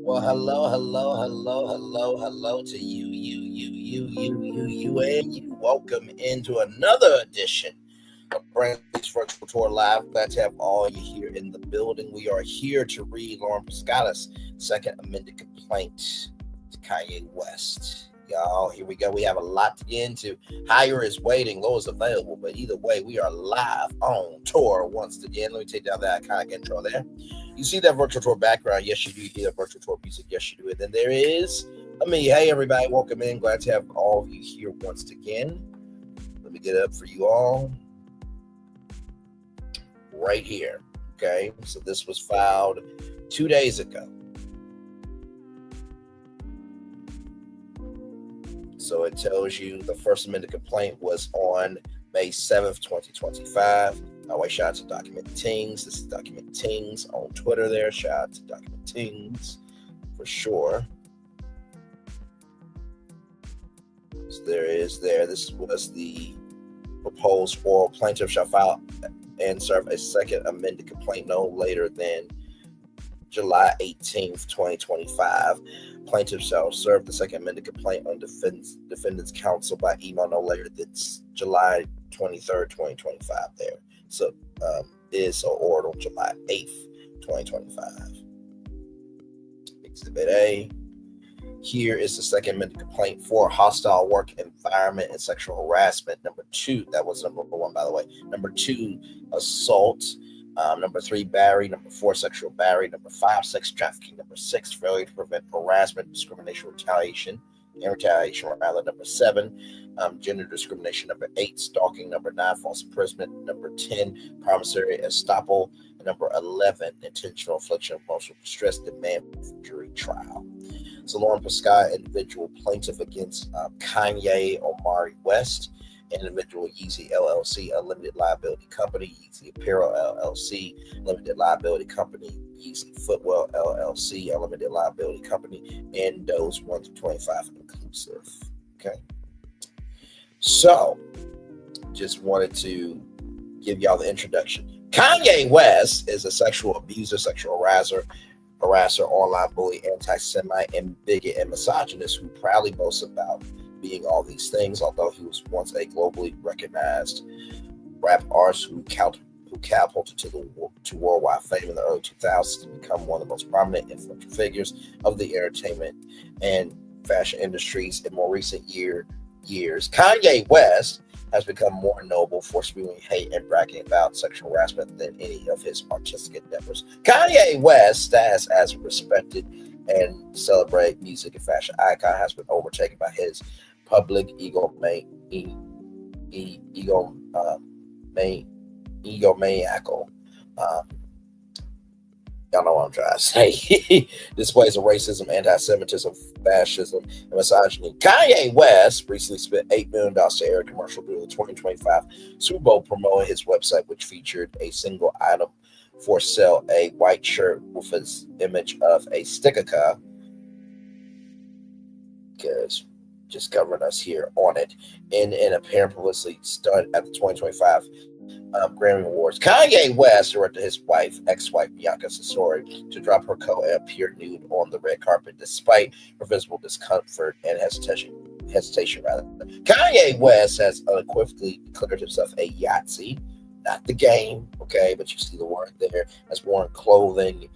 Well, hello to you, and you. Welcome into another edition of Brainley's Virtual Tour Live. Glad to have all you here in the building. We are here to read Lauren Pisciotta's second amended complaint to Kanye West. Y'all, here we go. We have a lot to get into. Higher is waiting, low is available, but either way, we are live on tour once again. Let me take down that iconic intro there. You see that virtual tour background? Yes, you do. You hear that virtual tour music? Yes, you do. And then there is me. Hey, everybody, welcome in. Glad to have all of you here once again. Let me get it up for you all right here. Okay, so this was filed 2 days ago. So it tells you the first amended complaint was on May 7th, 2025. By the way, shout out to Document Tings. This is Document Tings on Twitter there. Shout out to Document Tings for sure. So this was the proposed oral plaintiff shall file and serve a second amended complaint no later than July 18th, 2025. Plaintiff shall serve the second amended complaint on defendant's counsel by email no later than July 23rd, 2025 there. So is ordered on July 8th, 2025. Exhibit A. Here is the second amended complaint for hostile work environment and sexual harassment. Number 2, that was number 1, by the way. Number 2, assault. Number 3, battery. Number 4, sexual battery. Number 5, sex trafficking. Number 6, failure to prevent harassment, discrimination, retaliation. Number 7, gender discrimination. Number 8, stalking. Number 9, false imprisonment. Number 10, promissory estoppel. And number 11, intentional infliction of emotional distress, demand for jury trial. So Lauren Pisciotta, individual plaintiff against Kanye Omari West, individual Yeezy LLC, a limited liability company, Yeezy Apparel LLC, limited liability company, Yeezy Footwear LLC, a limited liability company, and those 1 to 25 inclusive. Okay. So, just wanted to give y'all the introduction. Kanye West is a sexual abuser, sexual harasser, online bully, anti-Semite, and bigot and misogynist who proudly boasts about being all these things, although he was once a globally recognized rap artist who catapulted to worldwide fame in the early 2000s to become one of the most prominent influential figures of the entertainment and fashion industries in more recent years. Kanye West has become more noble for spewing hate and bragging about sexual harassment than any of his artistic endeavors. Kanye West's status as a respected and celebrated music and fashion icon has been overtaken by his public egomaniacal y'all know what I'm trying to say. Displays of racism, anti-Semitism, fascism, and misogyny. Kanye West recently spent $8 million to air a commercial during the 2025 Super Bowl promoting his website, which featured a single item for sale, a white shirt with his image of a sticker car. Because just covering us here on it in an apparent publicity stunt at the 2025 Grammy Awards. Kanye West directed his ex-wife Bianca Cesori to drop her coat and appear nude on the red carpet, despite her visible discomfort and hesitation. Kanye West has unequivocally declared himself a Yahtzee, not the game, okay, but you see the word there, has worn clothing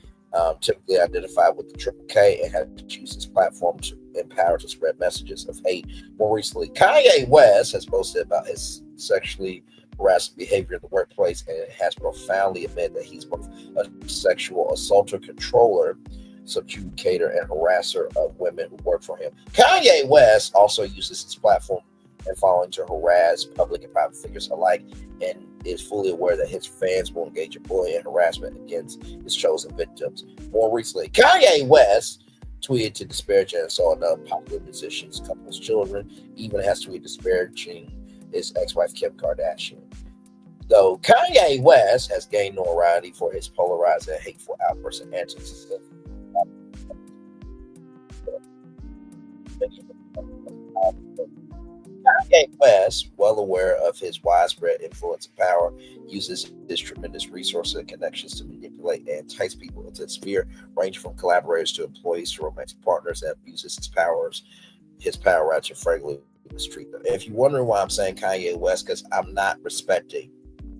typically identified with the Triple K and has used his platform to empower to spread messages of hate. More recently, Kanye West has boasted about his sexually harassing behavior in the workplace and has profoundly admitted that he's both a sexual assaulter, controller, subjugator, and harasser of women who work for him. Kanye West also uses his platform and following to harass public and private figures alike, and is fully aware that his fans will engage in bullying and harassment against his chosen victims. More recently, Kanye West tweeted to disparage and insult another popular musician's couple's children, even has tweeted disparaging his ex-wife Kim Kardashian. Though Kanye West has gained notoriety for his polarizing and hateful outbursts and antics, Kanye West, well aware of his widespread influence and power, uses his tremendous resources and connections to manipulate and entice people into his sphere, ranging from collaborators to employees to romantic partners, and abuses his power right to frankly mistreat them. If you're wondering why I'm saying Kanye West, because I'm not respecting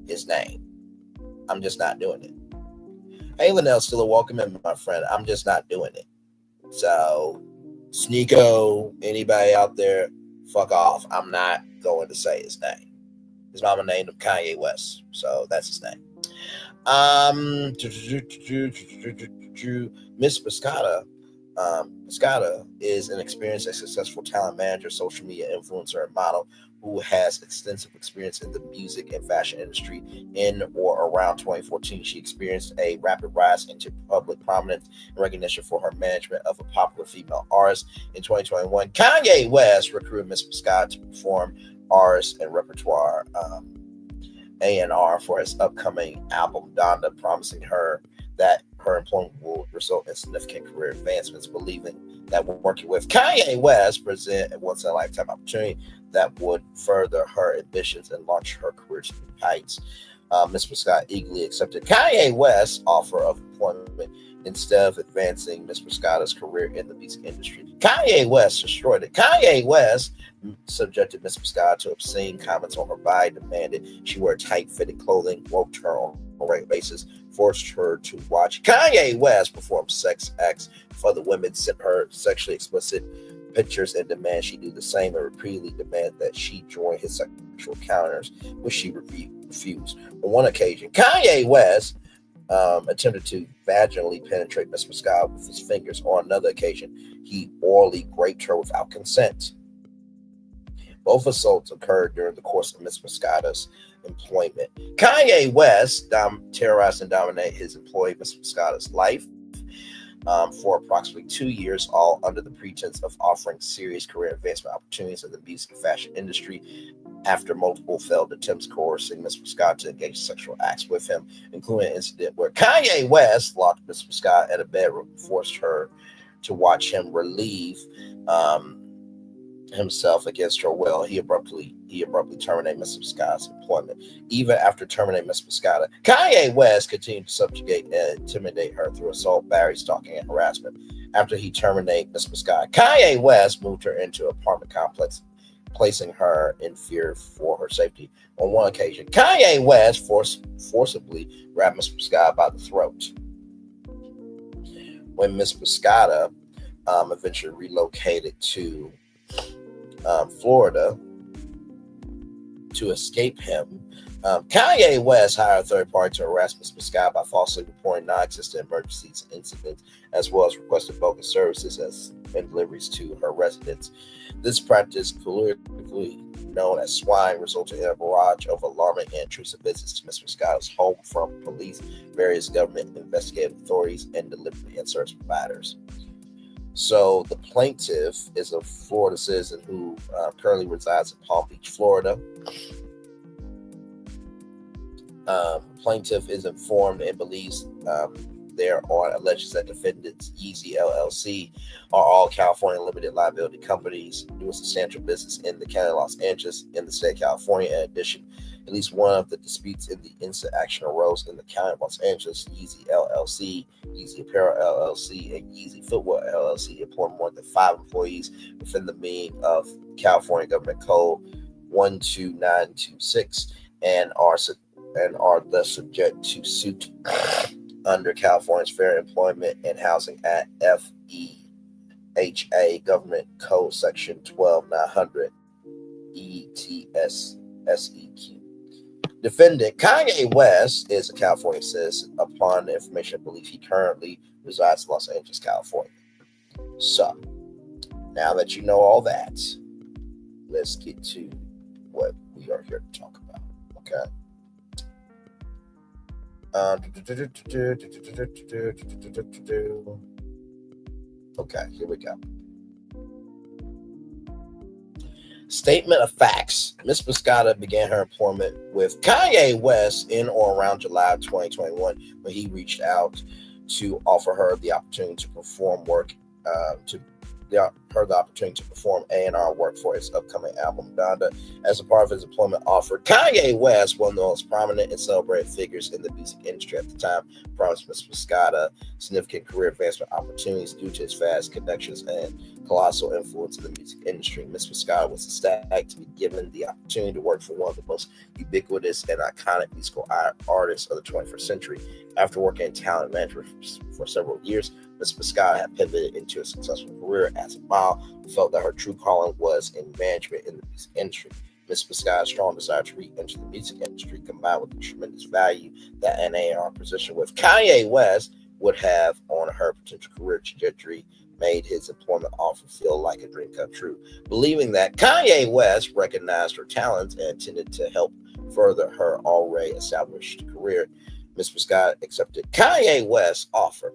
his name. I'm just not doing it. Hey, Linnell, still a welcome in, my friend. I'm just not doing it. So, Sneeko, anybody out there, fuck off. I'm not going to say his name. His mama named him Kanye West, so that's his name. Miss Pisciotta. Pisciotta is an experienced and successful talent manager, social media influencer, and model who has extensive experience in the music and fashion industry. In or around 2014, she experienced a rapid rise into public prominence and recognition for her management of a popular female artist. In 2021, Kanye West recruited Miss Pisciotta to perform artist and repertoire A&R for his upcoming album Donda, promising her that her employment will result in significant career advancements, believing that working with Kanye West present a once-in-a-lifetime opportunity that would further her ambitions and launch her career to new heights. Ms. Prescott eagerly accepted Kanye West's offer of employment instead of advancing Ms. Prescott's career in the music industry. Kanye West destroyed it. Kanye West subjected Ms. Prescott to obscene comments on her body, demanded she wear tight-fitting clothing, roped her on a regular basis, forced her to watch Kanye West perform sex acts for the women, sent her sexually explicit pictures, and demand she do the same, and repeatedly demand that she join his sexual encounters, which she refused. On one occasion, Kanye West attempted to vaginally penetrate Miss Prescott with his fingers. On another occasion, he orally raped her without consent. Both assaults occurred during the course of Miss Prescott's employment. Kanye West terrorized and dominated his employee Miss Prescott's life for approximately 2 years, all under the pretense of offering serious career advancement opportunities in the music and fashion industry. After multiple failed attempts coercing Miss Prescott to engage in sexual acts with him, including an incident where Kanye West locked Miss Prescott at a bedroom and forced her to watch him relieve himself against her will, he abruptly terminated Miss Prescott's employment. Even after terminating Miss Prescott, Kanye West continued to subjugate and intimidate her through assault, battery, stalking, and harassment. After he terminated Miss Prescott, Kanye West moved her into an apartment complex, placing her in fear for her safety. On one occasion, Kanye West forcibly grabbed Miss Prescott by the throat. When Miss Prescott eventually relocated to Florida to escape him, Kanye West hired a third party to harass Ms. Prescott by falsely reporting non-existent emergencies and incidents, as well as requesting bogus services and deliveries to her residence. This practice, politically known as swine, resulted in a barrage of alarming and intrusive visits to Ms. Prescott's home from police, various government investigative authorities, and delivery and service providers. So the plaintiff is a Florida citizen who currently resides in Palm Beach, Florida. Plaintiff is informed and believes there are alleges that defendants Yeezy LLC are all California limited liability companies doing substantial business in the county of Los Angeles in the state of California. In addition, at least one of the disputes in the instant action arose in the county of Los Angeles. Yeezy LLC, Yeezy Apparel LLC, and Yeezy Footwear LLC employ more than 5 employees within the meaning of California Government Code 12926 and are thus subject to suit under California's Fair Employment and Housing Act, FEHA Government Code Section 12900 ETSSEQ. Defendant Kanye West is a California citizen. Upon the information, I believe he currently resides in Los Angeles, California. So, now that you know all that, let's get to what we are here to talk about. Okay. Okay, here we go. Statement of facts. Ms. Pisciotta began her employment with Kanye West in or around July 2021 when he reached out to offer her the opportunity to perform work the opportunity to perform A&R work for his upcoming album, Donda. As a part of his employment offer, Kanye West, one of the most prominent and celebrated figures in the music industry at the time, promised Ms. Pisciotta significant career advancement opportunities due to his vast connections and colossal influence in the music industry. Ms. Pisciotta was ecstatic to be given the opportunity to work for one of the most ubiquitous and iconic musical artists of the 21st century. After working in talent management for several years, Ms. Pisciotta had pivoted into a successful career as a model, who felt that her true calling was in management in the music industry. Ms. Pisciotta's strong desire to re-enter the music industry, combined with the tremendous value that an A&R position with Kanye West would have on her potential career trajectory, made his employment offer feel like a dream come true. Believing that Kanye West recognized her talents and intended to help further her already established career, Ms. Pisciotta accepted Kanye West's offer.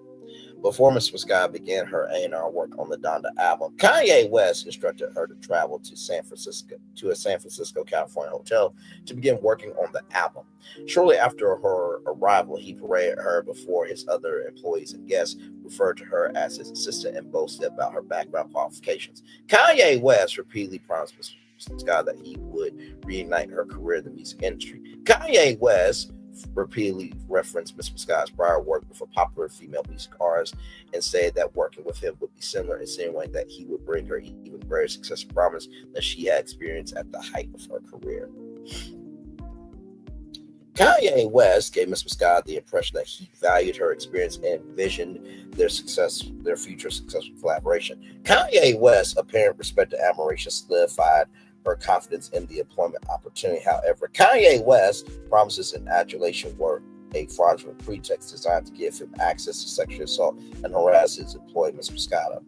Before Ms. Pisciotta began her A&R work on the Donda album, Kanye West instructed her to travel to a San Francisco, California hotel to begin working on the album. Shortly after her arrival, he paraded her before his other employees and guests, referred to her as his assistant, and boasted about her background qualifications. Kanye West repeatedly promised Ms. Pisciotta that he would reignite her career in the music industry. Kanye West repeatedly referenced Ms. Pisciotta's prior work with a popular female music artist and said that working with him would be similar, insinuating that he would bring her even greater success and promise than she had experienced at the height of her career. Kanye West gave Ms. Pisciotta the impression that he valued her experience and envisioned their future successful collaboration. Kanye West's apparent respect and admiration solidified her confidence in the employment opportunity. However, Kanye West's promises and adulation were a fraudulent pretext designed to give him access to sexual assault and harass his employee, Ms. Pisciotta.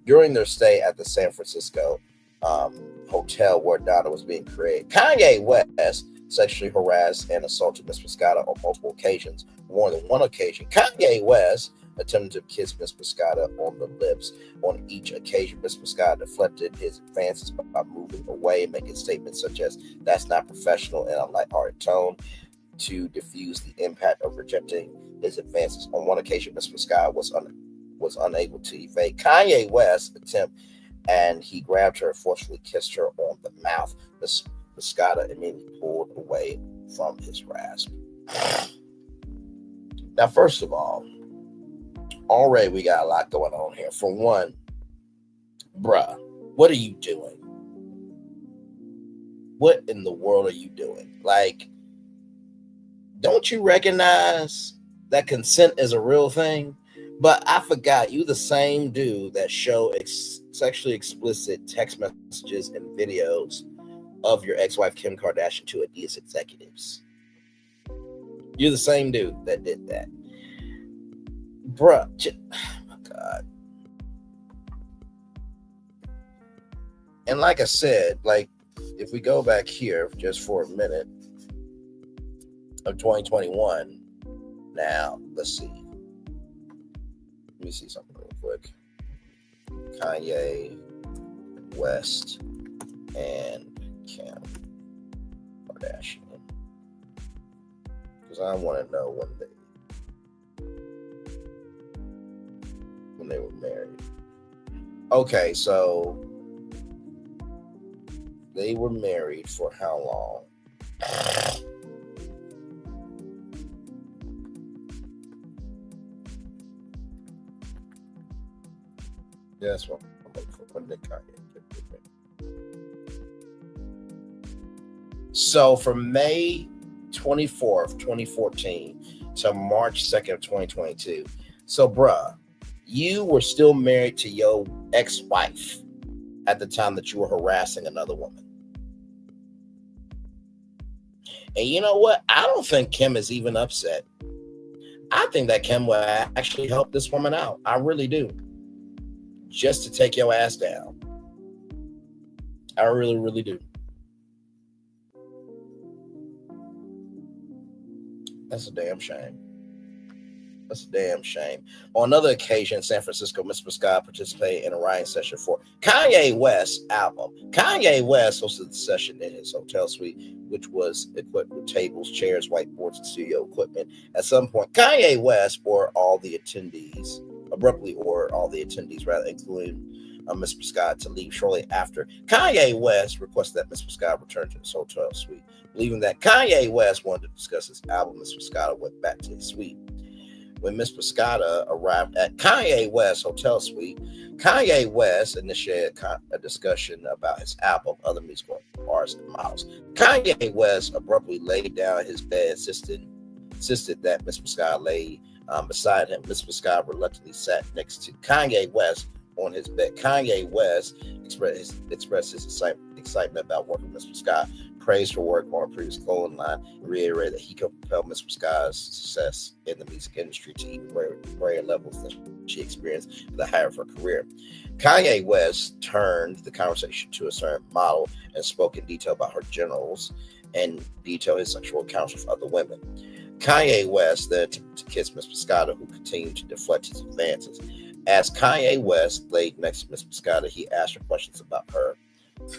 During their stay at the San Francisco hotel where Donda was being created, Kanye West sexually harassed and assaulted Ms. Pisciotta on multiple occasions. More than one occasion, Kanye West attempted to kiss Ms. Pisciotta on the lips. On each occasion, Ms. Pisciotta deflected his advances by moving away, making statements such as, "That's not professional," in a lighthearted tone to diffuse the impact of rejecting his advances. On one occasion, Ms. Pisciotta was unable to evade Kanye West's attempt, and he grabbed her and forcefully kissed her on the mouth. Ms. Pisciotta immediately pulled away from his grasp. Now, first of all, already we got a lot going on here. For one, bruh, what are you doing? What in the world are you doing? Like, don't you recognize that consent is a real thing? But I forgot, you the same dude that show sexually explicit text messages and videos of your ex-wife Kim Kardashian to Adidas executives. You're the same dude that did that. Bruh, oh my God. And like I said, like, if we go back here just for a minute of 2021, now, let's see. Let me see something real quick. Kanye West and Kim Kardashian. Because I want to know when they were married. Okay, so they were married for how long? Yeah, that's what I'm looking for. When did Kanye get married? So from May 24th, 2014 to March 2nd, 2022. So, bruh, you were still married to your ex-wife at the time that you were harassing another woman. And you know what? I don't think Kim is even upset. I think that Kim will actually help this woman out. I really do. Just to take your ass down. I really, really do. That's a damn shame. That's a damn shame. On another occasion in San Francisco, Ms. Pisciotta participated in a writing session for Kanye West's album. Kanye West hosted the session in his hotel suite, which was equipped with tables, chairs, whiteboards, and studio equipment. At some point, Kanye West, or all the attendees abruptly ordered all the attendees, rather including Ms. Pisciotta, to leave shortly after Kanye West requested that Ms. Pisciotta return to his hotel suite. Believing that Kanye West wanted to discuss his album, Ms. Pisciotta went back to his suite. When Ms. Pisciotta arrived at Kanye West's hotel suite, Kanye West initiated a discussion about his album, other musical artists, and models. Kanye West abruptly laid down his bed, insisted that Ms. Pisciotta lay beside him. Ms. Pisciotta reluctantly sat next to Kanye West on his bed. Kanye West expressed his excitement about working with Ms. Pisciotta, praised her work on a previous clothing line, and reiterated that he could propel Ms. Pisciotta's success in the music industry to even greater levels than she experienced at the height of her career. Kanye West turned the conversation to a certain model and spoke in detail about her genitals and detailed his sexual encounters with other women. Kanye West then attempted to kiss Ms. Pisciotta, who continued to deflect his advances. As Kanye West laid next to Ms. Pisciotta, he asked her questions about her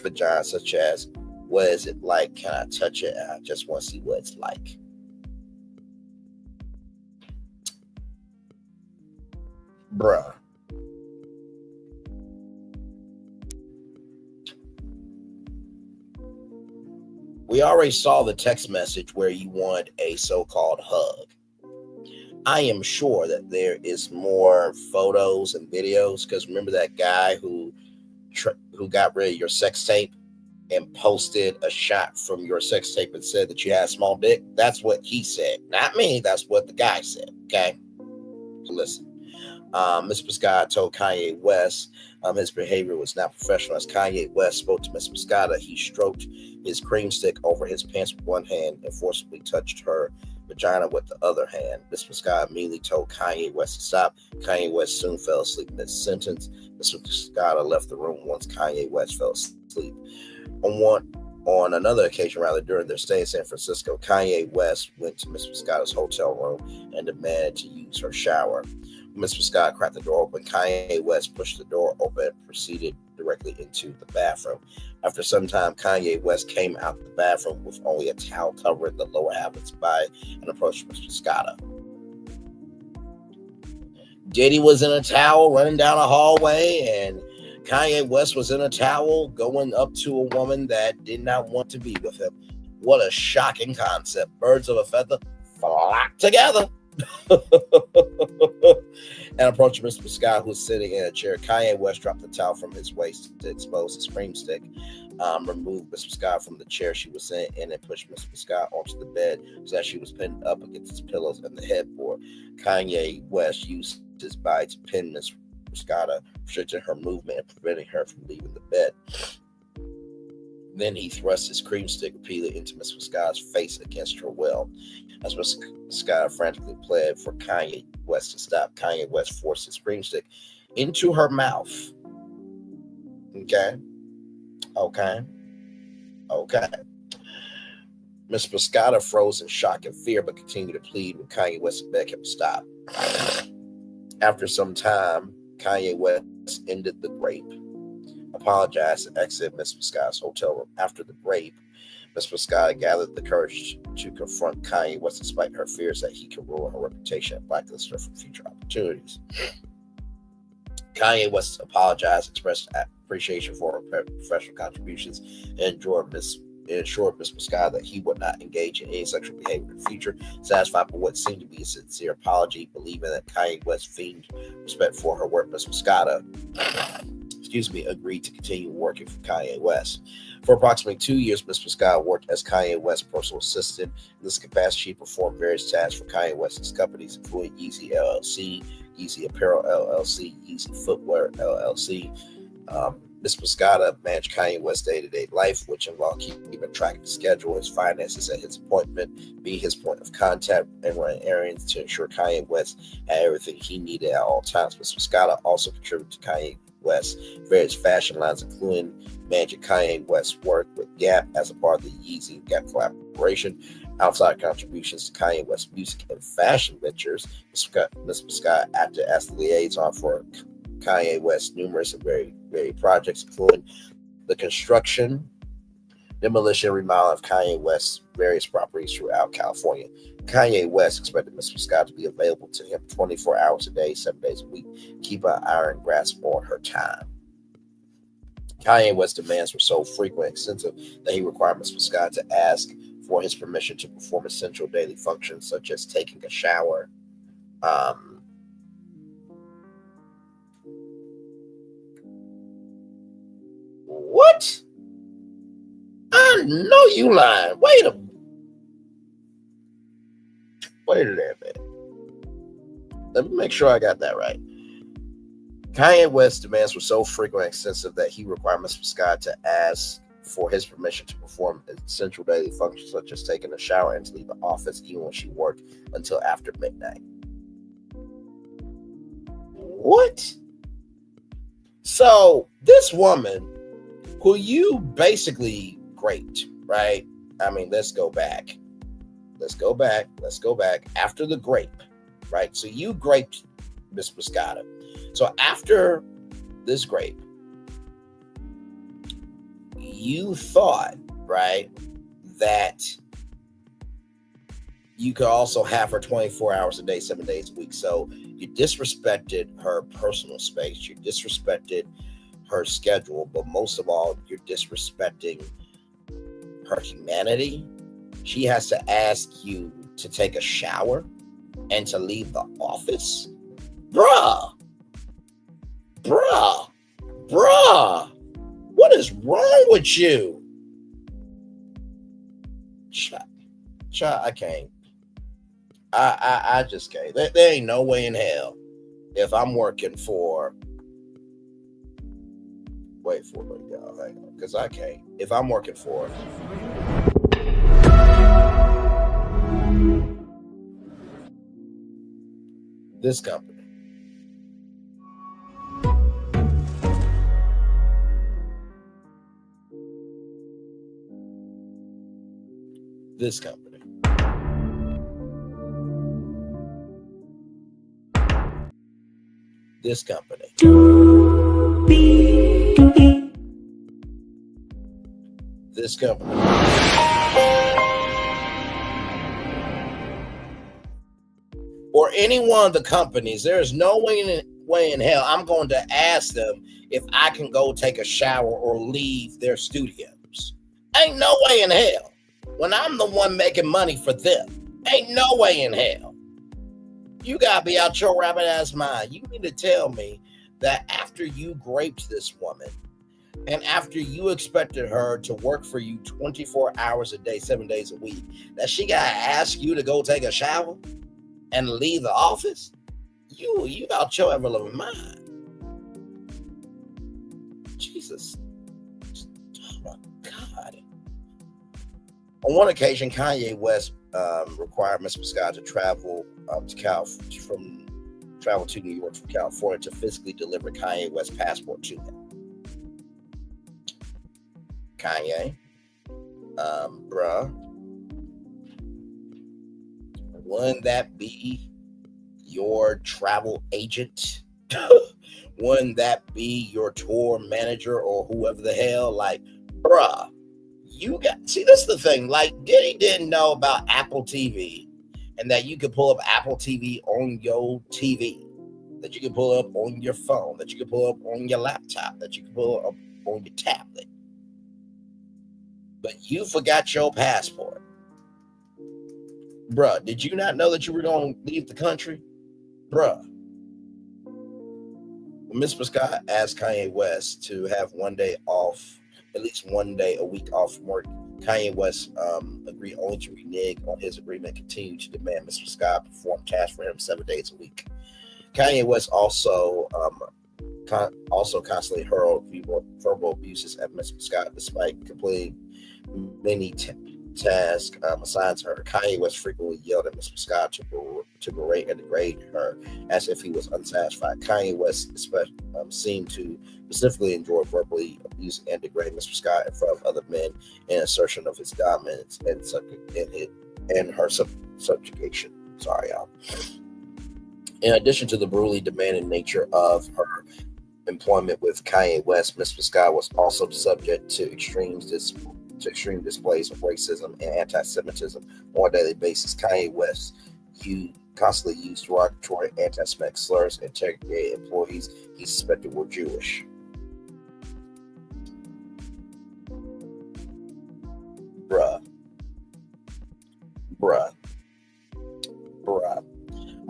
vagina, such as, what is it like? Can I touch it? I just want to see what it's like. Bruh. We already saw the text message where you want a so-called hug. I am sure that there is more photos and videos, because remember that guy who got rid of your sex tape and posted a shot from your sex tape and said that you had a small dick? That's what he said. Not me. That's what the guy said. Okay? So listen. Ms. Pisciotta told Kanye West his behavior was not professional. As Kanye West spoke to Ms. Pisciotta, he stroked his cream stick over his pants with one hand and forcibly touched her vagina with the other hand. Ms. Pisciotta immediately told Kanye West to stop. Kanye West soon fell asleep in his sentence. Ms. Pisciotta left the room once Kanye West fell asleep. On another occasion, during their stay in San Francisco, Kanye West went to Ms. Pisciotta's hotel room and demanded to use her shower. When Ms. Pisciotta cracked the door open, Kanye West pushed the door open and proceeded directly into the bathroom. After some time, Kanye West came out the bathroom with only a towel covering the lower half of his body and approached Ms. Pisciotta. Diddy was in a towel running down a hallway, and Kanye West was in a towel going up to a woman that did not want to be with him. What a shocking concept. Birds of a feather flock together. And approaching Ms. Pisciotta, who was sitting in a chair. Kanye West dropped the towel from his waist to expose his cream stick, removed Ms. Pisciotta from the chair she was in, and then pushed Ms. Pisciotta onto the bed so that she was pinned up against his pillows and the headboard. Kanye West used his body to pin Ms. Pisciotta, restricting her movement and preventing her from leaving the bed. Then he thrust his cream stick repeatedly into Ms. Pisciotta's face against her will. As Ms. Pisciotta frantically pled for Kanye West to stop, Kanye West forced his cream stick into her mouth. Okay. Ms. Pisciotta froze in shock and fear, but continued to plead with Kanye West to beg him to stop. After some time, Kanye West ended the rape, apologized, and exited Ms. Pisciotta's hotel room. After the rape, Ms. Pisciotta gathered the courage to confront Kanye West despite her fears that he could ruin her reputation and blacklist her from future opportunities. Kanye West apologized, expressed appreciation for her professional contributions, and assured Ms. Pisciotta that he would not engage in any sexual behavior in the future. Satisfied with what seemed to be a sincere apology, believing that Kanye West feigned respect for her work, Ms. Pisciotta agreed to continue working for Kanye West. For approximately 2 years, Ms. Pisciotta worked as Kanye West's personal assistant. In this capacity, she performed various tasks for Kanye West's companies, including Yeezy LLC, Yeezy Apparel LLC, Yeezy Footwear LLC. Ms. Pisciotta managed Kanye West's day-to-day life, which involved keeping track of his schedule, his finances at his appointment, being his point of contact, and running errands to ensure Kanye West had everything he needed at all times. Ms. Pisciotta also contributed to Kanye West's various fashion lines, including managing Kanye West's work with Gap as a part of the Yeezy Gap collaboration. Outside contributions to Kanye West's music and fashion ventures, Ms. Pisciotta acted as the liaison for Kanye West's numerous and very projects, including the construction, demolition, and remodeling of Kanye West's various properties throughout California. Kanye West expected Ms. Pisciotta to be available to him 24 hours a day, 7 days a week, keep an iron grasp on her time. Kanye West's demands were so frequent and extensive that he required Ms. Pisciotta to ask for his permission to perform essential daily functions such as taking a shower. What? I know you lying. Wait a minute. Let me make sure I got that right. Kanye West's demands were so frequent and extensive that he required Ms. Pisciotta to ask for his permission to perform essential daily functions such as taking a shower and to leave the office even when she worked until after midnight. What? So this woman, who you basically raped, right? I mean, let's go back. After the grape, right? So you graped Miss Pisciotta. So after this grape, you thought, right, that you could also have her 24 hours a day, 7 days a week. So you disrespected her personal space. You disrespected her schedule. But most of all, you're disrespecting her humanity. She has to ask you to take a shower and to leave the office? Bruh. What is wrong with you? Child, I can't. I just can't. There ain't no way in hell if I'm working for. Wait for it, y'all. Hang on, because I can't. If I'm working for this company, this company, this company, this company, or any one of the companies, there is no way in hell I'm going to ask them if I can go take a shower or leave their studios. Ain't no way in hell. When I'm the one making money for them, ain't no way in hell. You gotta be out your rabbit ass mind. You need to tell me that after you graped this woman and after you expected her to work for you 24 hours a day, 7 days a week, that she gotta ask you to go take a shower and leave the office? You out your ever-loving mind. Jesus. Oh my God. On one occasion, Kanye West required Ms. Pisciotta to travel to New York from California to physically deliver Kanye West's passport to him. Kanye, bruh, wouldn't that be your travel agent? Wouldn't that be your tour manager or whoever the hell? Like, bruh. See, this is the thing. Like, Diddy didn't know about Apple TV and that you could pull up Apple TV on your TV, that you could pull up on your phone, that you could pull up on your laptop, that you could pull up on your tablet. But you forgot your passport. Bruh, did you not know that you were going to leave the country? Bruh. When Ms. Pisciotta asked Kanye West to have one day off, at least 1 day a week off from work, Kanye West agreed only to renege on his agreement and continue to demand Ms. Pisciotta perform tasks for him 7 days a week. Kanye West also constantly hurled verbal abuses at Ms. Pisciotta despite completing many tasks assigned to her. Kanye West frequently yelled at Ms. Pisciotta to berate and degrade her as if he was unsatisfied. Kanye West seemed to specifically enjoy verbally abusing and degrading Ms. Pisciotta in front of other men in assertion of his dominance and her subjugation. Sorry, y'all. In addition to the brutally demanding nature of her employment with Kanye West, Ms. Pisciotta was also subject to extreme to extreme displays of racism and anti-Semitism on a daily basis. Kanye West constantly used derogatory anti-Semitic slurs and interrogated employees he suspected were Jewish. Bruh.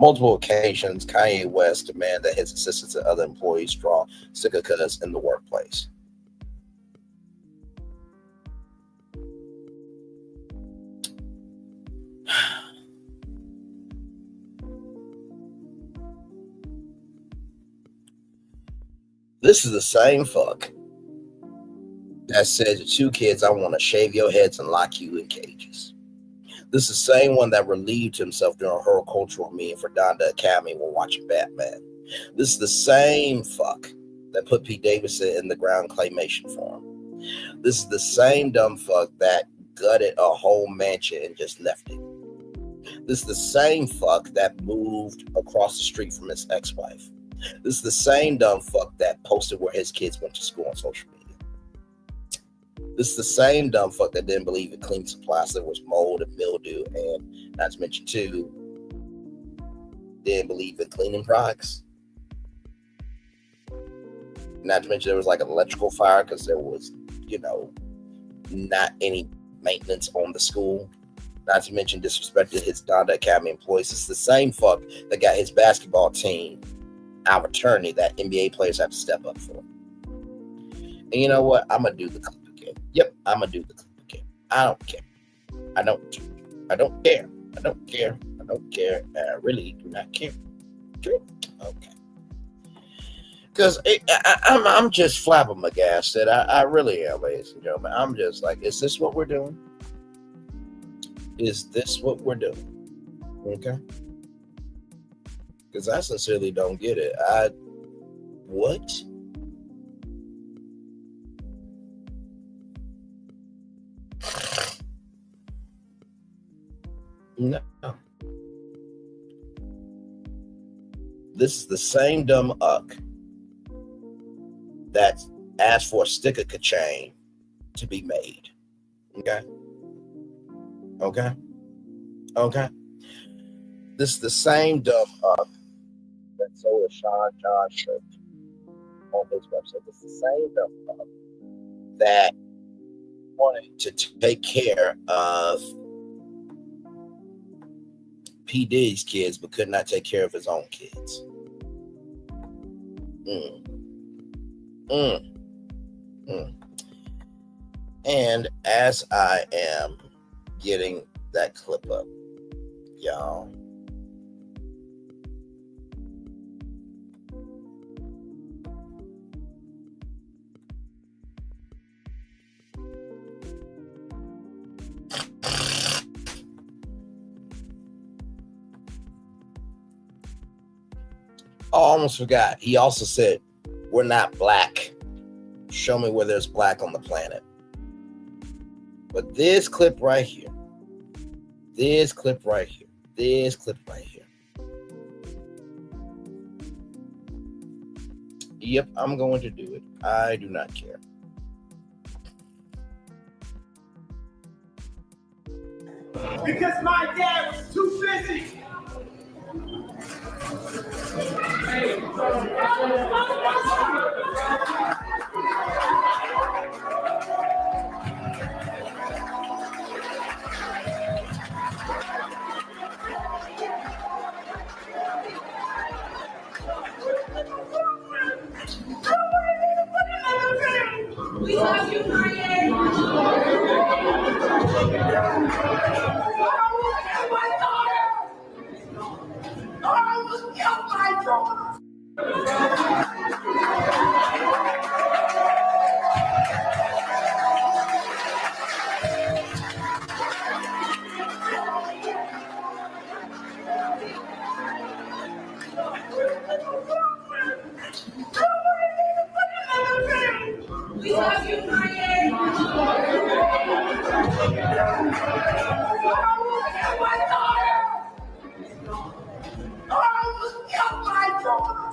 Multiple occasions, Kanye West demanded that his assistants and other employees draw stickers in the workplace. This is the same fuck that said to 2 kids, I want to shave your heads and lock you in cages. This is the same one that relieved himself during her cultural meeting for Donda Academy while watching Batman. This is the same fuck that put Pete Davidson in the ground claymation form. This is the same dumb fuck that gutted a whole mansion and just left it. This is the same fuck that moved across the street from his ex-wife. This is the same dumb fuck that posted where his kids went to school on social media. This is the same dumb fuck that didn't believe in clean supplies. There was mold and mildew, and not to mention too, didn't believe in cleaning products. Not to mention there was like an electrical fire because there was, not any maintenance on the school. Not to mention disrespected his Donda Academy employees. It's the same fuck that got his basketball team our attorney that NBA players have to step up for. And you know what? I'm gonna do the clip again. Yep, I'm gonna do the clip again. I don't care. I don't care. I really do not care. Okay. Because I'm just flabbergasted. I really am, ladies and gentlemen. I'm just like, is this what we're doing? Is this what we're doing? Okay. Because I sincerely don't get it. What? No. This is the same dumb uck that asked for a sticker chain to be made. Okay. This is the same dumb uck that sold a Sean John shirt on his website. It's the same dumb uck that wanted to take care of P. Diddy's kids, but could not take care of his own kids. And as I am getting that clip up, y'all, I almost forgot. He also said, we're not black. Show me where there's black on the planet. But this clip right here. Yep, I'm going to do it. I do not care. Because my dad was too busy. We love you, Ryan. I will kill my daughter. We love you, Ryan. I will kill my daughter. I will kill my daughter.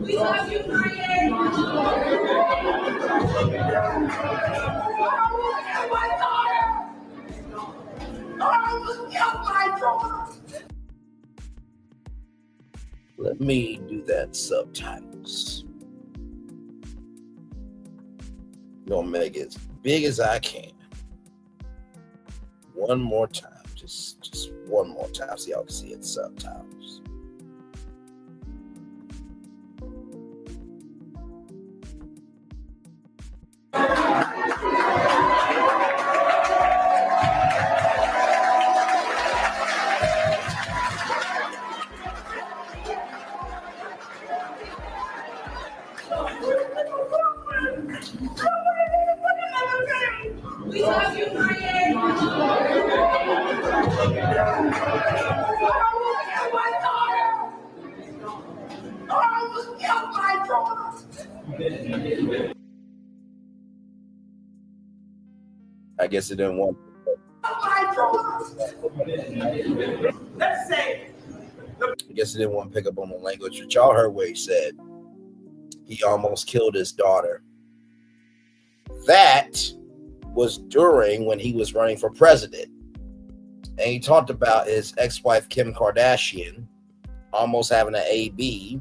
We love you, Kanye. My daughter. I will kill my daughter. Let me do that subtitles. Gonna make it as big as I can. One more time. Just one more time so y'all can see it subtitles. We love you, Kanye. My daughter. I will kill my daughter. I guess it didn't want. My daughter. Let's say. I guess it didn't want to pick up on the language, but y'all heard what he said. He almost killed his daughter. That was during when he was running for president. And he talked about his ex-wife, Kim Kardashian, almost having an AB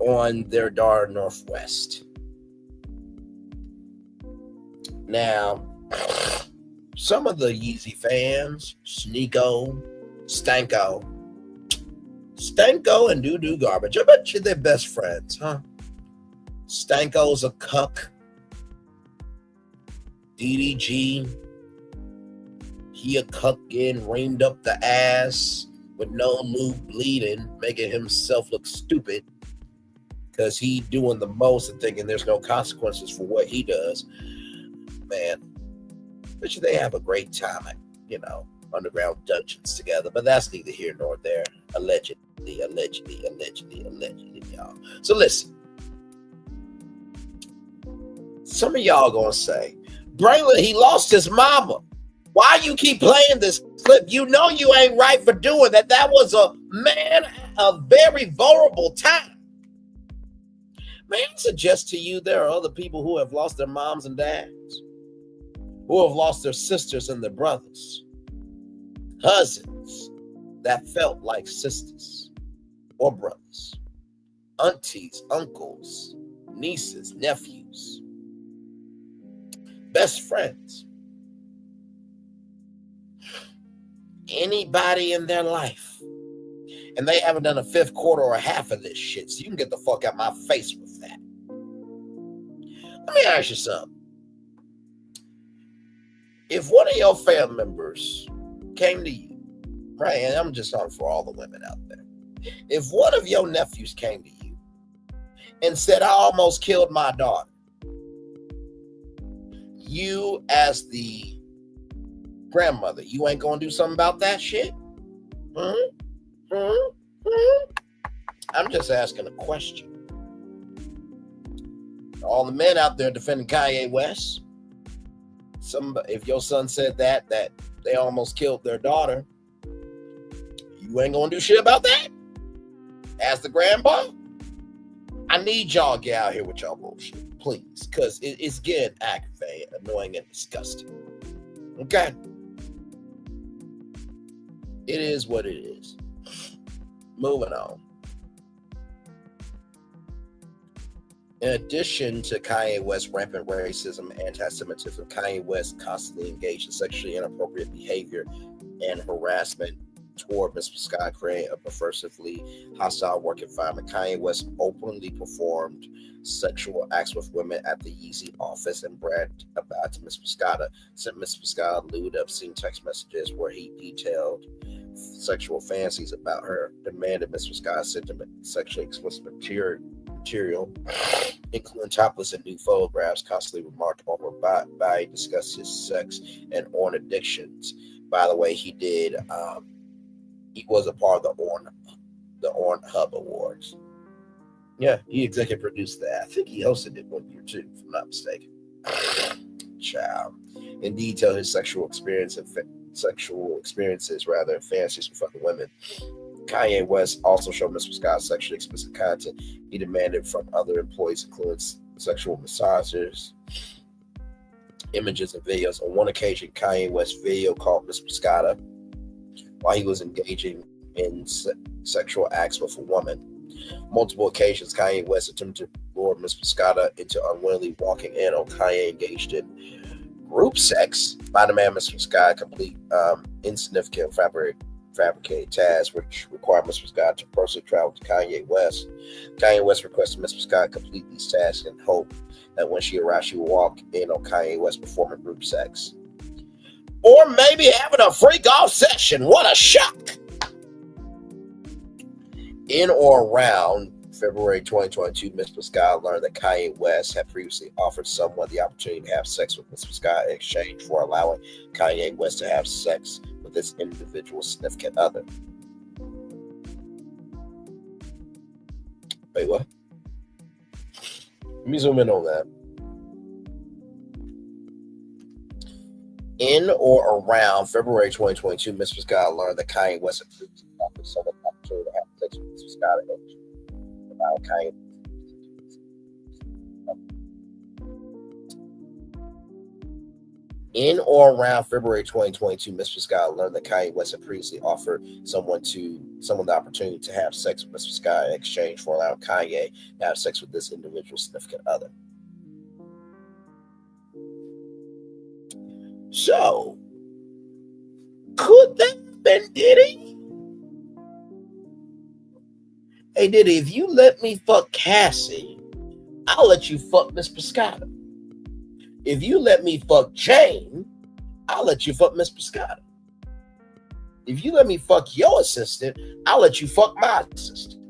on their daughter, Northwest. Now, some of the Yeezy fans, Stanko and Doo Garbage, I bet you they're best friends, huh? Stanko's a cuck. DDG, he a cuck getting reamed up the ass with no lube bleeding, making himself look stupid because he doing the most and thinking there's no consequences for what he does. Man, bet you they have a great time at, underground dungeons together, but that's neither here nor there. Allegedly, y'all. So listen, some of y'all gonna say, Braylon, he lost his mama. Why you keep playing this clip? You know you ain't right for doing that. That was a very vulnerable time. May I suggest to you there are other people who have lost their moms and dads, who have lost their sisters and their brothers, cousins that felt like sisters or brothers, aunties, uncles, nieces, nephews, best friends, anybody in their life, and they haven't done a fifth, quarter, or a half of this shit, so you can get the fuck out my face with that. Let me ask you something. If one of your family members came to you, right, and I'm just talking for all the women out there, if one of your nephews came to you and said, I almost killed my daughter, you as the grandmother, you ain't gonna do something about that shit? I'm just asking a question. All the men out there defending Kanye West, if your son said that they almost killed their daughter, you ain't gonna do shit about that? As the grandpa? I need y'all to get out here with y'all bullshit, please, because it's getting aggravating, annoying, and disgusting. Okay? It is what it is. Moving on. In addition to Kanye West's rampant racism and anti-Semitism, Kanye West constantly engaged in sexually inappropriate behavior and harassment toward Ms. Pisciotta, creating a perversively hostile work environment. Kanye West openly performed sexual acts with women at the Yeezy office and bragged about to Ms. Pisciotta, sent Ms. Pisciotta lewd, obscene text messages where he detailed sexual fantasies about her, demanded Ms. Pisciotta send him sexually explicit material, including topless and nude photographs, constantly remarked on her body, discussed his sex and porn addictions. By the way, he was a part of the Hub Awards. Yeah, he executive produced that. I think he hosted it 1 year too, if I'm not mistaken. Child. In detail, his sexual experiences, fantasies with other women. Kanye West also showed Mr. Scott sexually explicit content he demanded from other employees, including sexual massagers, images, and videos. On one occasion, Kanye West video called Ms. Pisciotta while he was engaging in sexual acts with a woman. Multiple occasions, Kanye West attempted to lure Ms. Pisciotta into unwillingly walking in on Kanye engaged in group sex by the man Ms. Pisciotta complete insignificant fabricated tasks which required Ms. Pisciotta to personally travel to Kanye West. Kanye West requested Ms. Pisciotta complete these tasks in hope that when she arrived, she would walk in on Kanye West performing group sex. Or maybe having a freak off session. What a shock! In or around February 2022, Ms. Pisciotta learned that Kanye West had previously offered someone the opportunity to have sex with Ms. Pisciotta in exchange for allowing Kanye West to have sex with this individual's significant other. Wait, what? Let me zoom in on that. In or around February 2022, Ms. Pisciotta learned that Kanye West had previously offered someone the opportunity to have sex with Ms. Pisciotta in exchange for allowing Kanye. In or around February 2022, Ms. Pisciotta learned that Kanye West had previously offered someone the opportunity to have sex with Ms. Pisciotta in exchange for allowing Kanye to have sex with this individual's significant other. So, could that have been Diddy? Hey, Diddy, if you let me fuck Cassie, I'll let you fuck Miss Pisciotta. If you let me fuck Jane, I'll let you fuck Miss Pisciotta. If you let me fuck your assistant, I'll let you fuck my assistant.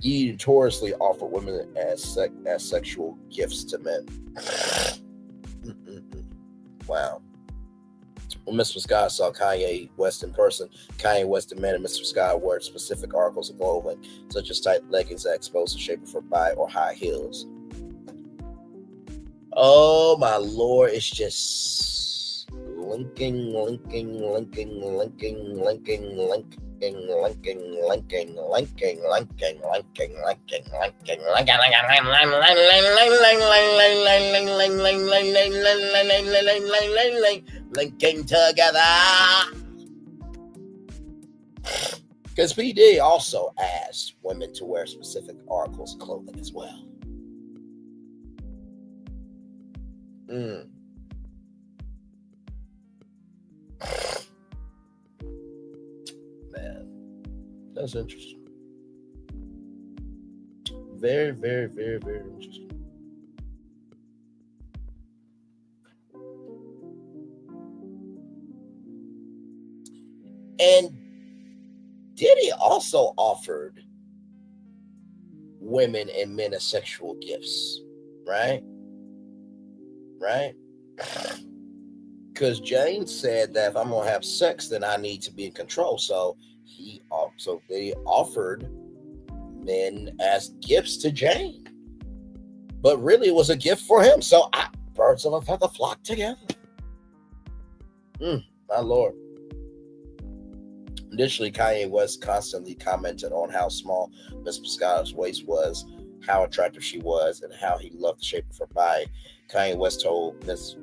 You notoriously offer women as sexual gifts to men. Wow. When Ms. Pisciotta saw Kanye West in person, Kanye West demanded Ms. Pisciotta wear specific articles of clothing, such as tight leggings that expose the shape of her body or high heels. Oh my Lord, it's just linking. Linking together. Because PD also asked women to wear specific articles of clothing as well. Man, that's interesting. Very, very, very, very interesting. And Diddy also offered women and men as sexual gifts, right? Because Jane said that if I'm going to have sex, then I need to be in control. So they offered men as gifts to Jane. But really, it was a gift for him. So birds of a feather flock together. My Lord. Initially, Kanye West constantly commented on how small Ms. Pisciotta's waist was, how attractive she was, and how he loved the shape of her body. Kanye West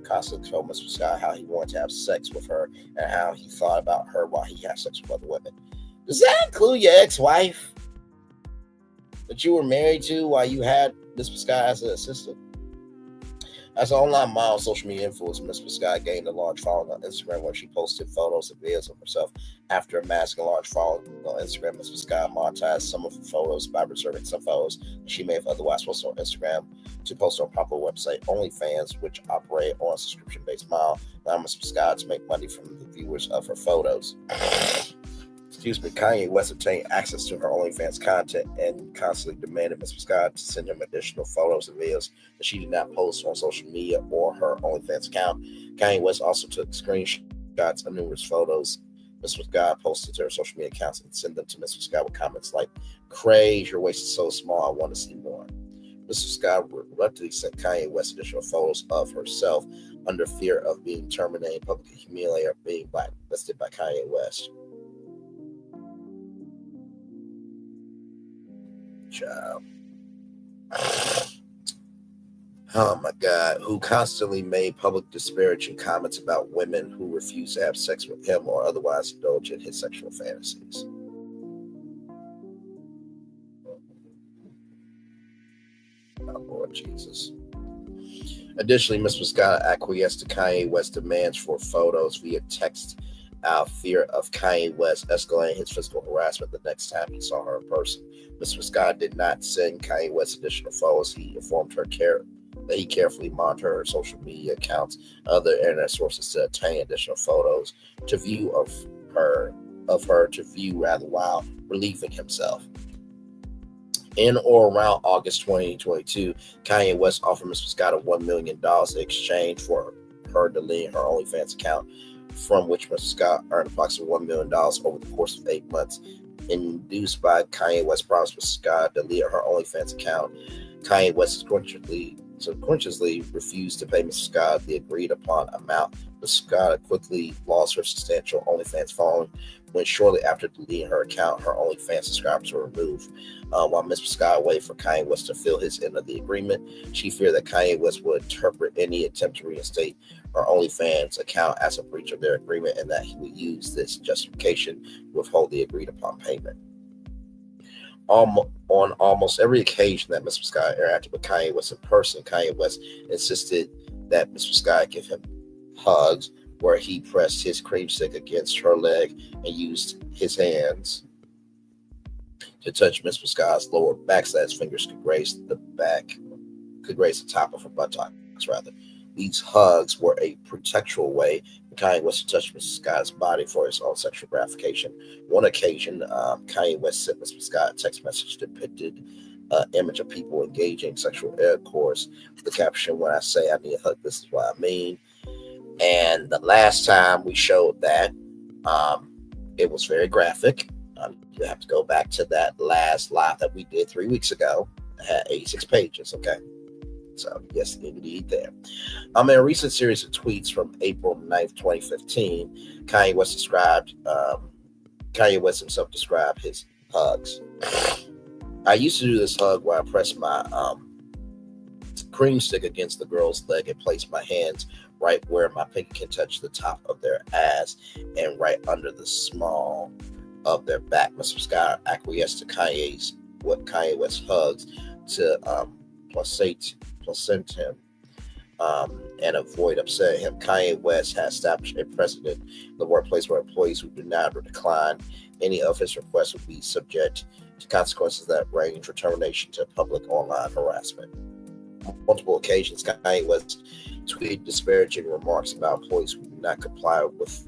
constantly told Ms. Pisciotta how he wanted to have sex with her and how he thought about her while he had sex with other women. Does that include your ex-wife that you were married to while you had Ms. Pisciotta as an assistant? As an online model, social media influencer, Ms. Pisciotta gained a large following on Instagram where she posted photos and videos of herself. After amassing a large following on Instagram, Ms. Pisciotta monetized some of her photos by reserving some photos that she may have otherwise posted on Instagram to post on popular website OnlyFans, which operate on a subscription-based model, allowing Ms. Pisciotta to make money from the viewers of her photos. Kanye West obtained access to her OnlyFans content and constantly demanded Ms. Pisciotta to send him additional photos and videos that she did not post on social media or her OnlyFans account. Kanye West also took screenshots of numerous photos Ms. Pisciotta posted to her social media accounts and sent them to Ms. Pisciotta with comments like, "Craze, your waist is so small, I want to see more." Mr. Scott reluctantly sent Kanye West additional photos of herself under fear of being terminated, publicly humiliated, or being blacklisted by Kanye West. Child. Oh my God, who constantly made public disparaging comments about women who refused to have sex with him or otherwise indulge in his sexual fantasies. Oh Lord Jesus. Additionally, Mr. Scott acquiesced to Kanye West's demands for photos via text out of fear of Kanye West escalating his physical harassment the next time he saw her in person. Mr. Scott did not send Kanye West additional photos. He informed her that he carefully monitored her social media accounts, other internet sources to obtain additional photos to view of her to view rather while relieving himself. In or around August 2022, Kanye West offered Mr. Scott $1 million in exchange for her deleting her OnlyFans account, from which Mr. Scott earned approximately $1 million over the course of 8 months. Induced by Kanye West's promise, Mr. Scott deleted her OnlyFans account. Kanye West subconsciously refused to pay Mr. Scott the agreed upon amount. Mr. Scott quickly lost her substantial OnlyFans following when shortly after deleting her account, her OnlyFans subscribers were removed. While Mr. Scott waited for Kanye West to fill his end of the agreement, she feared that Kanye West would interpret any attempt to reinstate her OnlyFans account as a breach of their agreement and that he would use this justification to withhold the agreed upon payment. On almost every occasion that Mr. Scott interacted with Kanye West in person, Kanye West insisted that Mr. Scott give him hugs, where he pressed his cream stick against her leg and used his hands to touch Mr. Scott's lower back so that his fingers could graze the top of her buttocks, rather. These hugs were a pretextual way for Kanye West to touch Mr. Scott's body for his own sexual gratification. One occasion, Kanye West sent Mr. Scott a text message depicted an image of people engaging in sexual intercourse. The caption, "When I say I need a hug, this is what I mean." And the last time we showed that, it was very graphic. You have to go back to that last live that we did 3 weeks ago. It had 86 pages, okay? So, yes, indeed there. In a recent series of tweets from April 9th, 2015, Kanye West himself described his hugs. "I used to do this hug where I press my cream stick against the girl's leg and place my hands right where my pinky can touch the top of their ass and right under the small of their back." Mr. Scott acquiesced to Kanye West's hugs to placate him and avoid upsetting him. Kanye West has established a precedent in the workplace where employees who denied or declined any of his requests would be subject to consequences that range from termination to public online harassment. On multiple occasions, Kanye West tweeted disparaging remarks about employees who do not comply with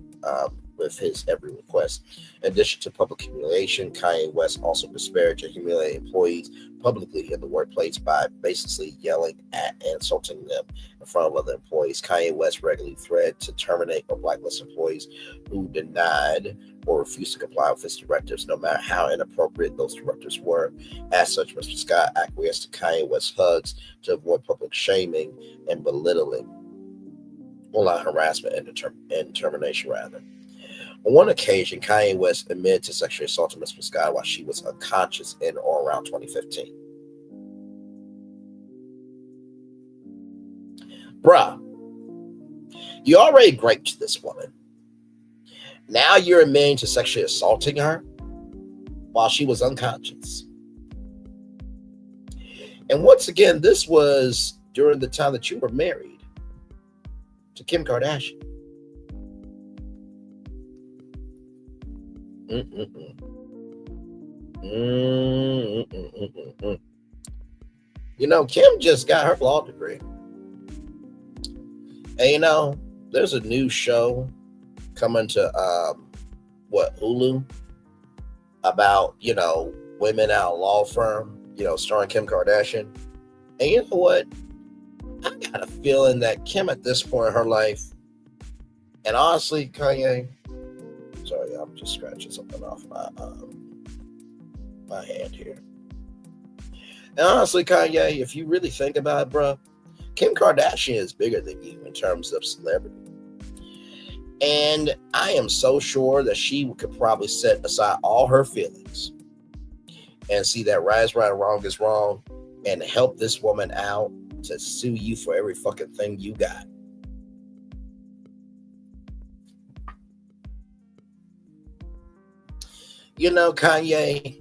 his every request. In addition to public humiliation, Kanye West also disparaged and humiliated employees publicly in the workplace by basically yelling at and insulting them in front of other employees. Kanye West regularly threatened to terminate or blacklist employees who denied or refused to comply with his directives, no matter how inappropriate those directives were. As such, Mr. Scott acquiesced to Kanye West's hugs to avoid public shaming and belittling, online harassment, and termination, rather. On one occasion, Kanye West admitted to sexually assaulting Ms. Pisciotta while she was unconscious in or around 2015. Bruh, you already raped this woman. Now you're admitting to sexually assaulting her while she was unconscious. And once again, this was during the time that you were married to Kim Kardashian. You know, Kim just got her law degree. And you know, there's a new show coming to Hulu about, you know, women at a law firm, you know, starring Kim Kardashian. And you know what? I got a feeling that Kim at this point in her life, and honestly, Kanye, sorry, I'm just scratching something off my hand here. And honestly, Kanye, if you really think about it, bro, Kim Kardashian is bigger than you in terms of celebrity. And I am so sure that she could probably set aside all her feelings and see that right is right and wrong is wrong and help this woman out to sue you for every fucking thing you got. You know, Kanye,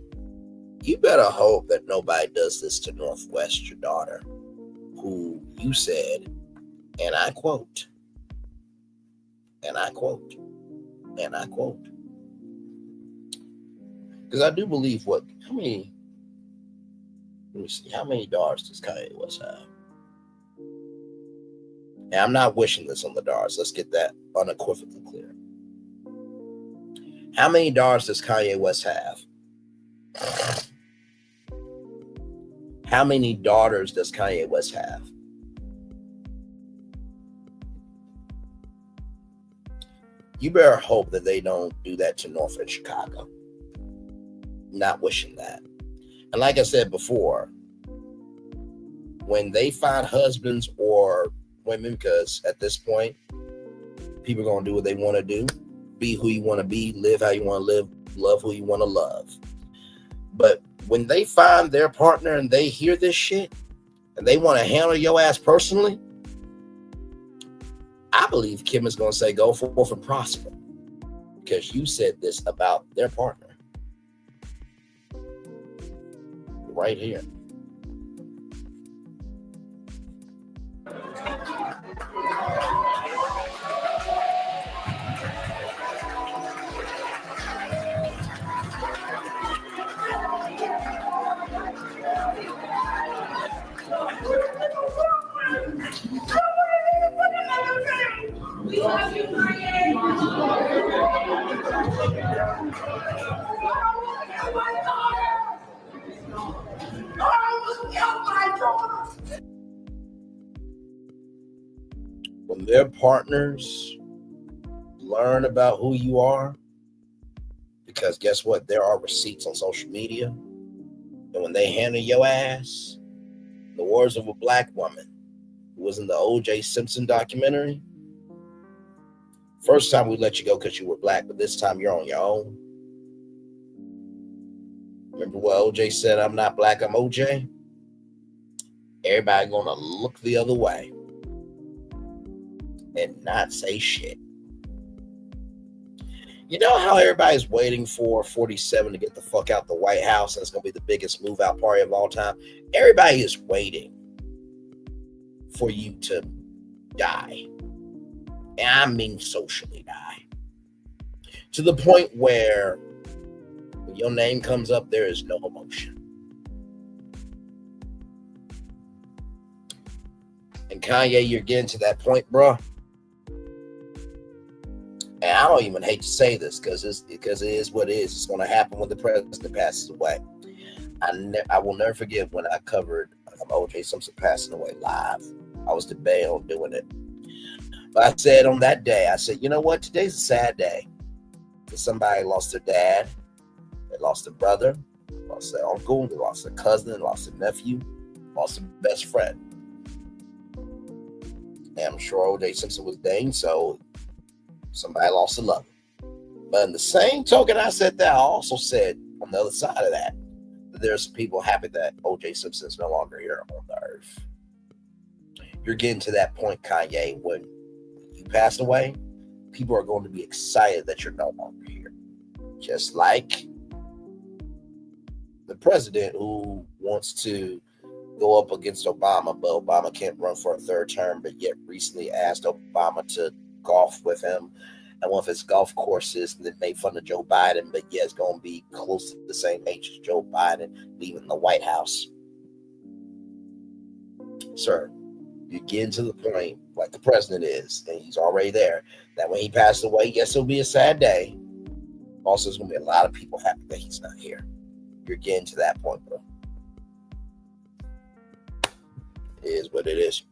you better hope that nobody does this to Northwest, your daughter, who you said, and I quote, and I quote, and I quote. Because I do believe let me see, how many daughters does Kanye West have? And I'm not wishing this on the daughters. Let's get that unequivocally clear. How many daughters does Kanye West have? How many daughters does Kanye West have? You better hope that they don't do that to North and Chicago. Not wishing that. And like I said before, when they find husbands or women, because at this point, people are going to do what they want to do, be who you want to be, live how you want to live, love who you want to love. But when they find their partner and they hear this shit and they want to handle your ass personally, I believe Kim is going to say, go forth and prosper, because you said this about their partner. Right here. We love you, Kanye. When their partners learn about who you are, because guess what? There are receipts on social media. And when they handle your ass, the words of a black woman who was in the O.J. Simpson documentary, first time we let you go because you were black, but this time you're on your own. Remember what O.J. said, I'm not black, I'm O.J.? Everybody gonna look the other way and not say shit. You know how everybody's waiting for 47 to get the fuck out the White House and it's gonna be the biggest move out party of all time? Everybody is waiting for you to die. And I mean socially die. To the point where when your name comes up, there is no emotion. And Kanye, you're getting to that point, bro. And I don't even hate to say this because it is what it is. It's going to happen when the president passes away. I will never forget when I covered O.J. Simpson passing away live. I was debating on doing it. But I said on that day, I said, you know what? Today's a sad day. Because somebody lost their dad. They lost their brother. Lost their uncle. They lost their cousin. They lost their nephew. Lost their best friend. And I'm sure O.J. Simpson was danged, so somebody lost a loved one. But in the same token I said that, I also said on the other side of that there's some people happy that O.J. Simpson is no longer here on the earth. You're getting to that point, Kanye, when you pass away, people are going to be excited that you're no longer here. Just like the president who wants to go up against Obama, but Obama can't run for a third term, but yet recently asked Obama to golf with him at one of his golf courses, and then made fun of Joe Biden, but yeah, it's going to be close to the same age as Joe Biden leaving the White House. Sir, you're getting to the point, like the president is, and he's already there, that when he passed away, yes, it'll be a sad day. Also, there's going to be a lot of people happy that he's not here. You're getting to that point, bro. It is what it is.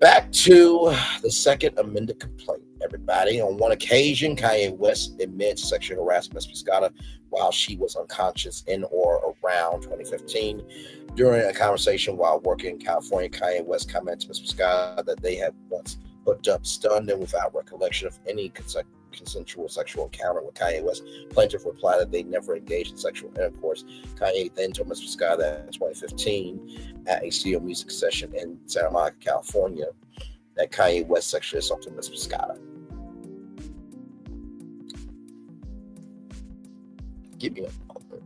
Back to the second amended complaint, everybody. On one occasion, Kanye West admitted sexual harassment of Pisciotta while she was unconscious in or for around 2015. During a conversation while working in California, Kanye West commented to Ms. Pisciotta that they had once hooked up, stunned, and without recollection of any consensual sexual encounter with Kanye West. Plaintiff replied that they never engaged in sexual intercourse. Kanye then told Ms. Pisciotta that in 2015, at a studio music session in Santa Monica, California, that Kanye West sexually assaulted Ms. Pisciotta. Give me a moment.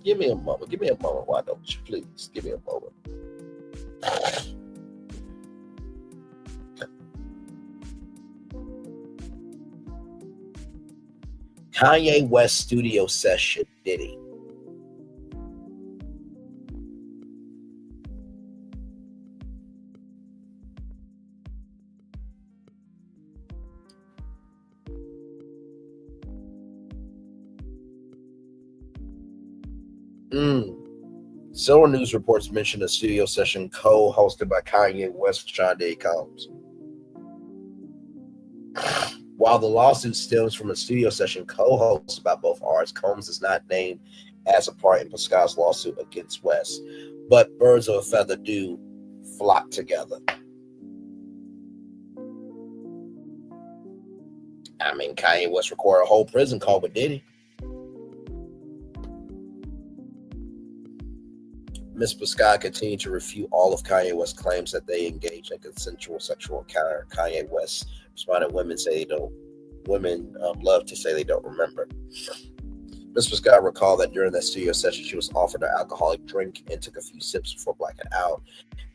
Give me a moment. Give me a moment. Why don't you please give me a moment? Kanye West studio session, Diddy. Several news reports mention a studio session co-hosted by Kanye West and Sean Diddy Combs. While the lawsuit stems from a studio session co-hosted by both artists, Combs is not named as a part in Pisciotta's lawsuit against West, but birds of a feather do flock together. I mean, Kanye West recorded a whole prison call with Diddy. Ms. Pisciotta continued to refute all of Kanye West's claims that they engaged in consensual sexual encounter. Kanye West responded, "Women say they don't. Women love to say they don't remember." Ms. Pisciotta recalled that during that studio session, she was offered an alcoholic drink and took a few sips before blacking out,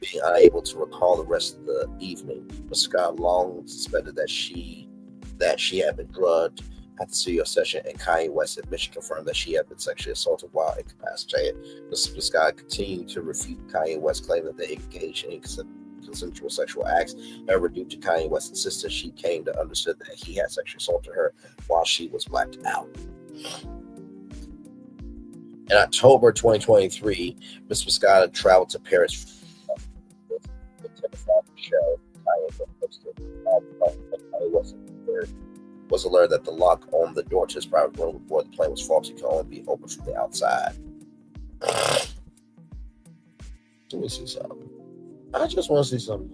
being unable to recall the rest of the evening. Ms. Pisciotta long suspected that she had been drugged at the studio session, and Kanye West's admission confirmed that she had been sexually assaulted while incapacitated. Ms. Pisciotta continued to refute Kanye West's claim that they engaged in consensual sexual acts. However, due to Kanye West's insistence, she came to understand that he had sexually assaulted her while she was blacked out. In October 2023, Ms. Pisciotta traveled to Paris show. Kanye West was alerted that the lock on the door to his private room before the plane was faulty could only be opened from the outside. Let me see something. I just want to see something.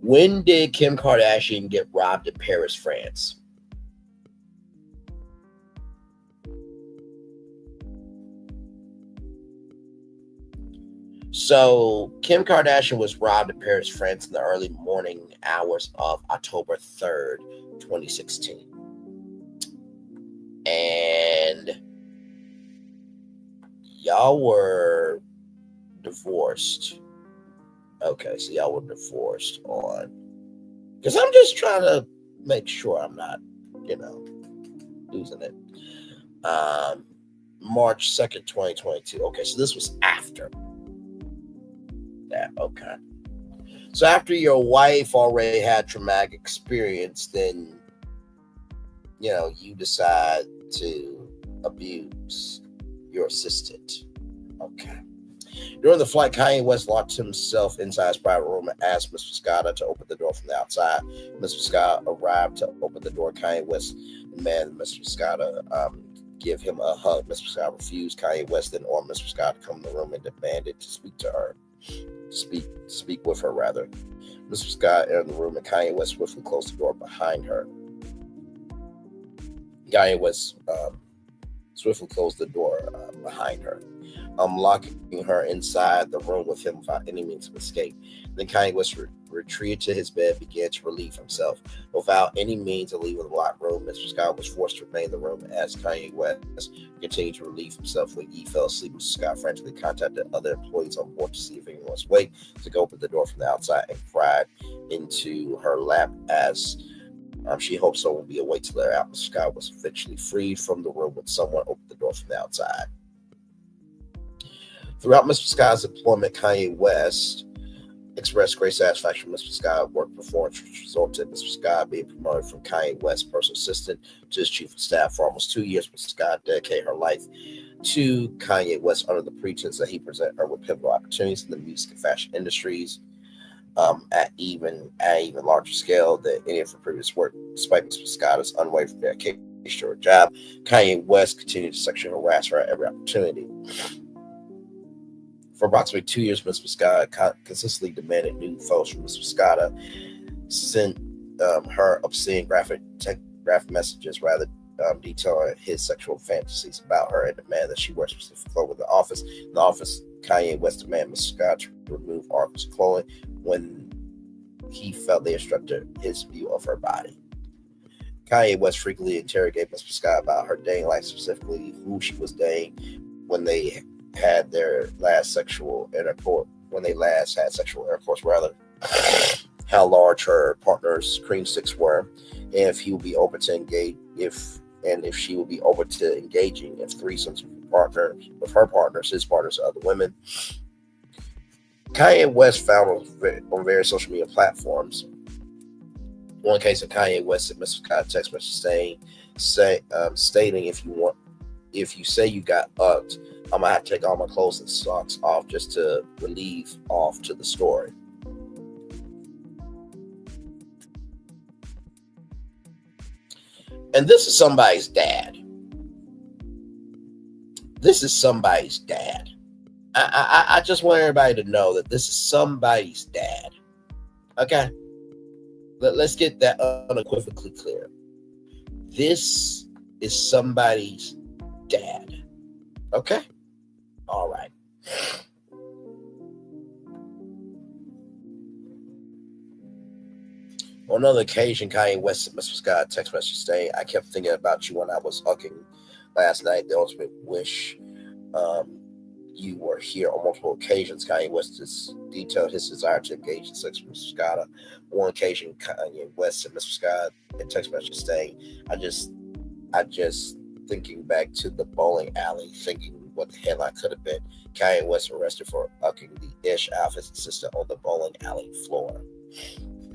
When did Kim Kardashian get robbed in Paris, France? So, Kim Kardashian was robbed in Paris, France in the early morning hours of October 3rd, 2016. And y'all were divorced. Okay, so y'all were divorced on... Because I'm just trying to make sure I'm not, losing it. March 2nd, 2022. Okay, so this was after. Yeah, okay. So after your wife already had traumatic experience, then you decide to abuse your assistant. Okay. During the flight, Kanye West locked himself inside his private room and asked Ms. Pisciotta to open the door from the outside. Ms. Pisciotta arrived to open the door. Kanye West demanded Ms. Pisciotta give him a hug. Ms. Pisciotta refused. Kanye West then ordered Ms. Pisciotta to come in the room and demanded to speak to her. Speak with her, rather. Ms. Pisciotta entered the room and Kanye West swiftly closed the door behind her. Kanye West swiftly closed the door behind her, locking her inside the room with him without any means of escape. Then Kanye West retreated to his bed, began to relieve himself. Without any means of leaving the locked room, Ms. Pisciotta was forced to remain in the room as Kanye West continued to relieve himself. When he fell asleep, Ms. Pisciotta frantically contacted other employees on board to see if anyone was awake, to go open the door from the outside and cried into her lap as she hoped someone would be awake to let her out. Ms. Pisciotta was eventually freed from the room when someone opened the door from the outside. Throughout Ms. Pisciotta's employment, Kanye West expressed great satisfaction with Ms. Pisciotta's work performance, which resulted in Ms. Pisciotta being promoted from Kanye West's personal assistant to his chief of staff. For almost 2 years, Ms. Pisciotta dedicated her life to Kanye West under the pretense that he presented her with pivotal opportunities in the music and fashion industries at even larger scale than any of her previous work. Despite Ms. Pisciotta's unwavering dedication to her job. Kanye West continued to sexually harass her at every opportunity. For approximately 2 years, Ms. Pisciotta consistently demanded new photos from Ms. Pisciotta, sent her obscene graphic messages, detailing his sexual fantasies about her, and demanded that she wear specific clothing in the office. In the office, Kanye West demanded Ms. Pisciotta to remove articles of clothing when he felt they obstructed his view of her body. Kanye West frequently interrogated Ms. Pisciotta about her dating life, specifically who she was dating when they had their last sexual intercourse. How large her partner's cream sticks were, and if he would be open to engage, if she would be open to engaging in threesomes with her partners, his partners, other women. Kanye West found on various social media platforms. One case of Kanye West sent Ms. Pisciotta a text message stating, if you say you got upped, I'm gonna have to take all my clothes and socks off just to relieve off to the story. And this is somebody's dad. I just want everybody to know that this is somebody's dad. Okay? Let's get that unequivocally clear. This is somebody's dad. Okay? All right. On another occasion, Kanye West sent Ms. Pisciotta a text message saying, I kept thinking about you when I was hugging last night. The ultimate wish you were here on multiple occasions. Kanye West detailed his desire to engage in sex with Ms. Pisciotta. On one occasion, Kanye West sent Ms. Pisciotta a text message saying, I just thinking back to the bowling alley, thinking what the hell I could have been. Kanye West arrested for ucking the ish out of his assistant on the bowling alley floor.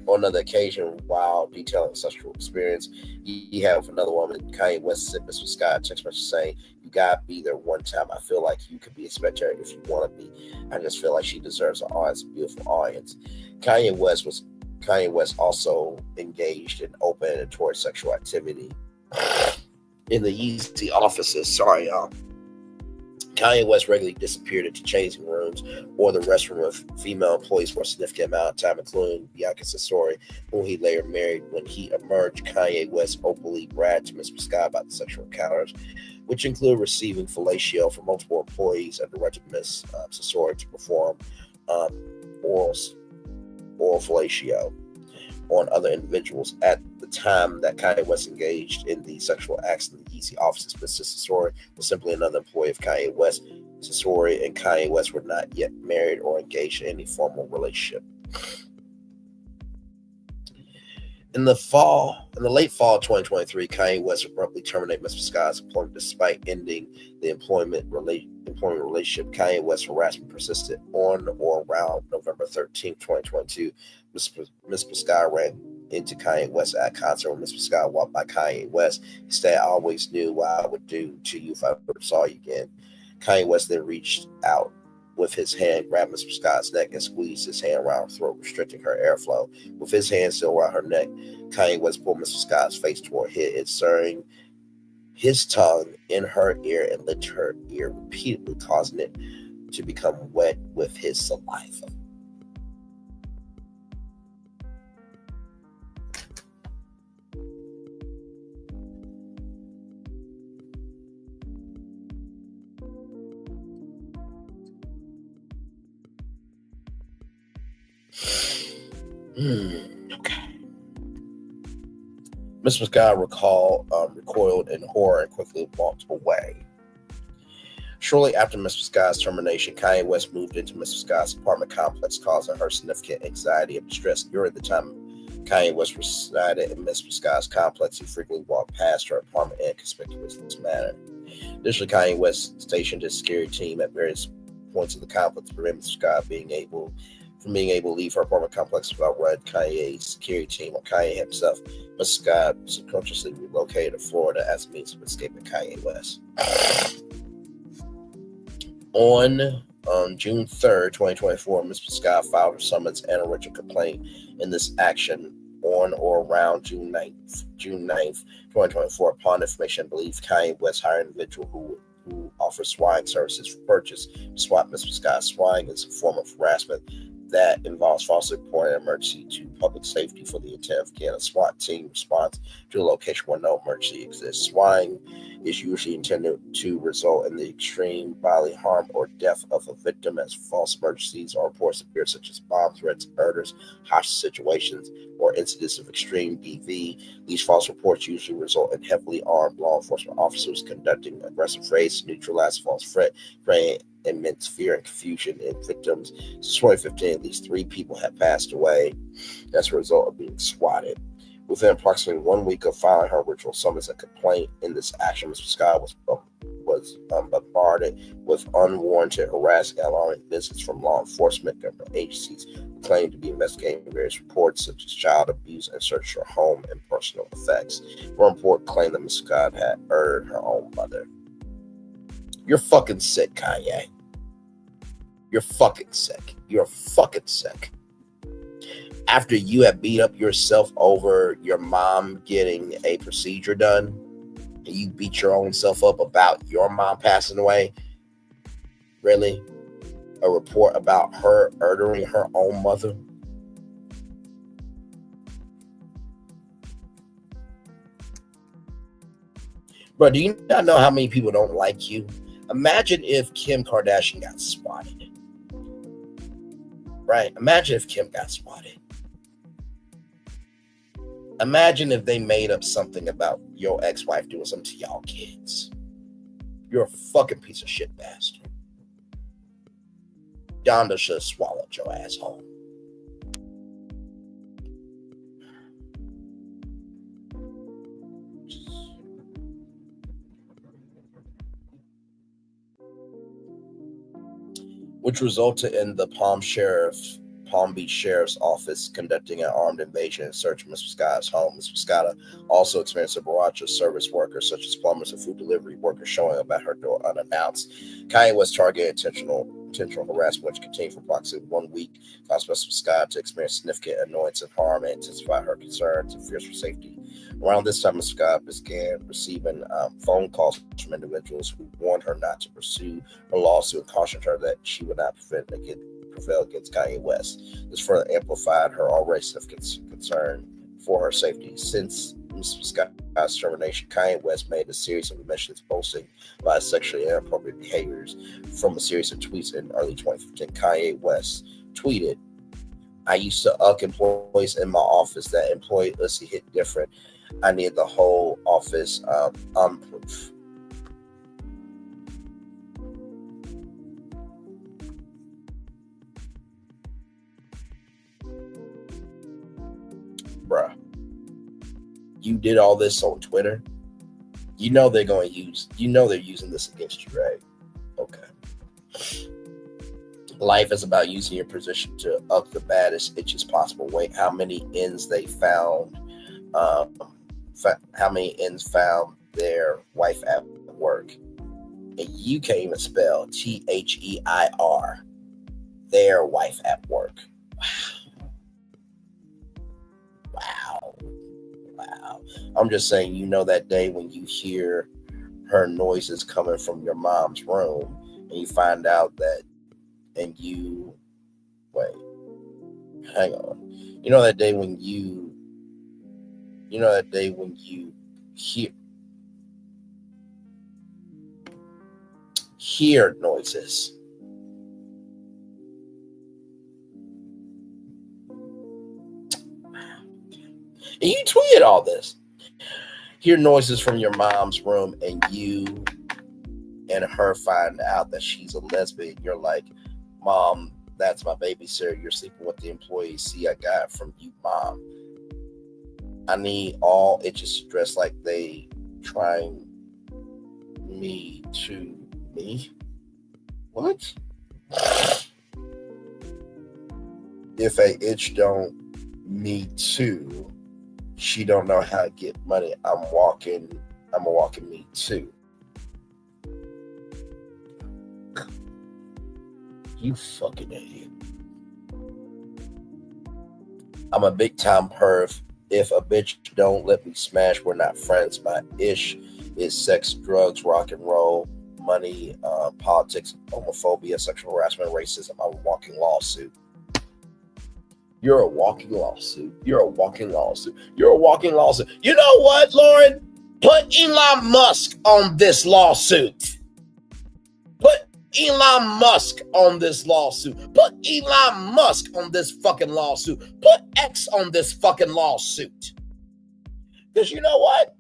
On another occasion, while detailing sexual experience he had with another woman, Kanye West sent Ms. Pisciotta a text message saying, you gotta be there one time. I feel like you could be a spectator if you want to be. I just feel like she deserves an audience, a beautiful audience. Kanye West also engaged in open and towards sexual activity in the Yeezy offices. Sorry, y'all. Kanye West regularly disappeared into changing rooms or the restroom of female employees for a significant amount of time, including Bianca Cesori, whom he later married. When he emerged, Kanye West openly bragged to Ms. Pisciotta about the sexual encounters, which include receiving fellatio from multiple employees, and directed Ms. Cesori to perform oral fellatio on other individuals. At the time that Kanye West engaged in the sexual acts in the Yeezy offices, Ms. Cesori was simply another employee of Kanye West. Cesori and Kanye West were not yet married or engaged in any formal relationship. In the late fall of 2023, Kanye West abruptly terminated Ms. Pisciotta's employment despite ending the employment relationship. Kanye West's harassment persisted on or around November 13, 2022. Ms. Pisciotta ran into Kanye West at a concert when Ms. Pisciotta walked by Kanye West. He said, I always knew what I would do to you if I ever saw you again. Kanye West then reached out with his hand, grabbed Ms. Pisciotta's neck and squeezed his hand around her throat, restricting her airflow. With his hand still around her neck, Kanye West pulled Ms. Pisciotta's face toward his, inserting his tongue in her ear and licked her ear repeatedly, causing it to become wet with his saliva. Okay. Ms. Pisciotta recoiled in horror and quickly walked away. Shortly after Ms. Pisciotta's termination, Kanye West moved into Ms. Pisciotta's apartment complex, causing her significant anxiety and distress. During the time Kanye West resided in Ms. Pisciotta's complex, he frequently walked past her apartment in a conspicuous manner. Additionally, Kanye West stationed his security team at various points of the complex to prevent Ms. Pisciotta from being able to leave her apartment complex without running Kanye's security team or Kanye himself. Ms. Pisciotta subconsciously relocated to Florida as a means of escaping Kanye West. On June 3rd, 2024, Ms. Pisciotta filed her summons and original complaint. In this action, on or around June 9th, 2024, upon information believed Kanye West hired an individual who offers swine services for purchase. Swap Ms. Pisciotta. Swine is a form of harassment that involves falsely reporting an emergency to public safety for the intent of getting a SWAT team response to a location where no emergency exists. Swine is usually intended to result in the extreme bodily harm or death of a victim, as false emergencies or reports appear, such as bomb threats, murders, hostage situations, or incidents of extreme DV. These false reports usually result in heavily armed law enforcement officers conducting aggressive raids to neutralize false threat, creating immense fear and confusion in victims. Since 2015, at least 3 people have passed away as a result of being swatted. Within approximately 1 week of filing her original summons and complaint in this action, Ms. Scott was bombarded with unwarranted, harassing, and alarming visits from law enforcement government agencies who claimed to be investigating various reports such as child abuse and search for home and personal effects. One report claimed that Ms. Scott had murdered her own mother. You're fucking sick, Kanye. You're fucking sick. You're fucking sick. After you have beat up yourself over your mom getting a procedure done, and you beat your own self up about your mom passing away, really? A report about her murdering her own mother? Bro, do you not know how many people don't like you? Imagine if Kim Kardashian got spotted. Right? Imagine if Kim got spotted. Imagine if they made up something about your ex-wife doing something to y'all kids. You're a fucking piece of shit bastard. Donda should have swallowed your asshole. Which resulted in the Palm Beach Sheriff's Office conducting an armed invasion and search of Ms. Pisciotta's home. Ms. Pisciotta also experienced a barrage of service workers, such as plumbers and food delivery workers, showing up at her door unannounced. Kanye West targeted intentional harassment, which continued for approximately 1 week, caused Ms. Pisciotta to experience significant annoyance and harm and intensified her concerns and fears for safety. Around this time, Ms. Pisciotta began receiving phone calls from individuals who warned her not to pursue her lawsuit and cautioned her that she would not prevail against Kanye West. This further amplified her already significant concern for her safety. Since Ms. Pisciotta's termination, Kanye West made a series of admissions posting about sexually inappropriate behaviors. From a series of tweets in early 2015, Kanye West tweeted, "I used to employees in my office. That employee list hit different. I need the whole office unproof." Bruh, you did all this on Twitter. You know they're using this against you, right? Okay. Life is about using your position to up the baddest itches possible. Wait, how many ends they found? How many ends found their wife at work? And you can't even spell THEIR. Their wife at work. Wow. I'm just saying, you know that day when you hear her noises coming from your mom's room and you find out that, and you, wait, hang on. You know that day when you hear noises. And you tweeted all this. Hear noises from your mom's room, and you and her find out that she's a lesbian. You're like, "Mom, that's my babysitter. You're sleeping with the employee. See, I got it from you, Mom. I need all itches to dress like they trying me to me." What? If a itch don't me too, she don't know how to get money. I'm a walking me too. You fucking idiot. I'm a big time perv If a bitch don't let me smash, we're not friends. My ish is sex, drugs, rock and roll, money, politics, homophobia, sexual harassment, racism. I'm a walking lawsuit. You're a walking lawsuit. You're a walking lawsuit. You're a walking lawsuit. You know what, Lauren? Put Elon Musk on this lawsuit. Put Elon Musk on this lawsuit. Put Elon Musk on this fucking lawsuit. Put X on this fucking lawsuit. Because you know what?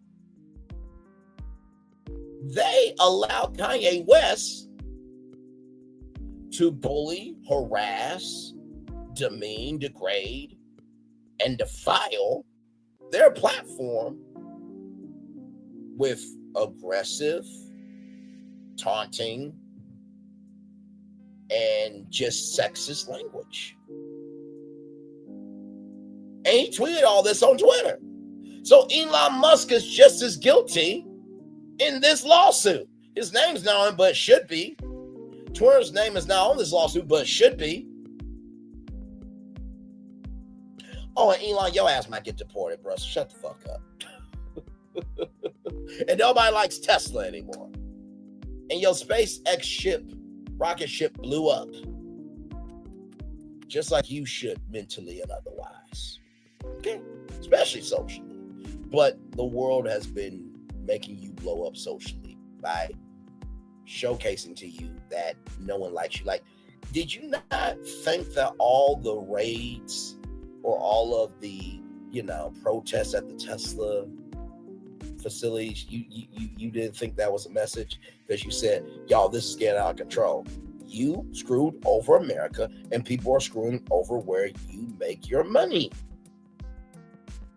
They allowed Kanye West to bully, harass, demean, degrade, and defile their platform with aggressive, taunting, and just sexist language. And he tweeted all this on Twitter. So Elon Musk is just as guilty in this lawsuit. His name's not on, but should be. Twitter's name is not on this lawsuit, but should be. Oh, and Elon, your ass might get deported, bro. So shut the fuck up. And nobody likes Tesla anymore. And your SpaceX ship, rocket ship, blew up. Just like you should, mentally and otherwise. Okay? Especially socially. But the world has been making you blow up socially by showcasing to you that no one likes you. Like, did you not think that all the raids or all of the, protests at the Tesla facilities, you didn't think that was a message? Because you said, y'all, this is getting out of control. You screwed over America, and people are screwing over where you make your money.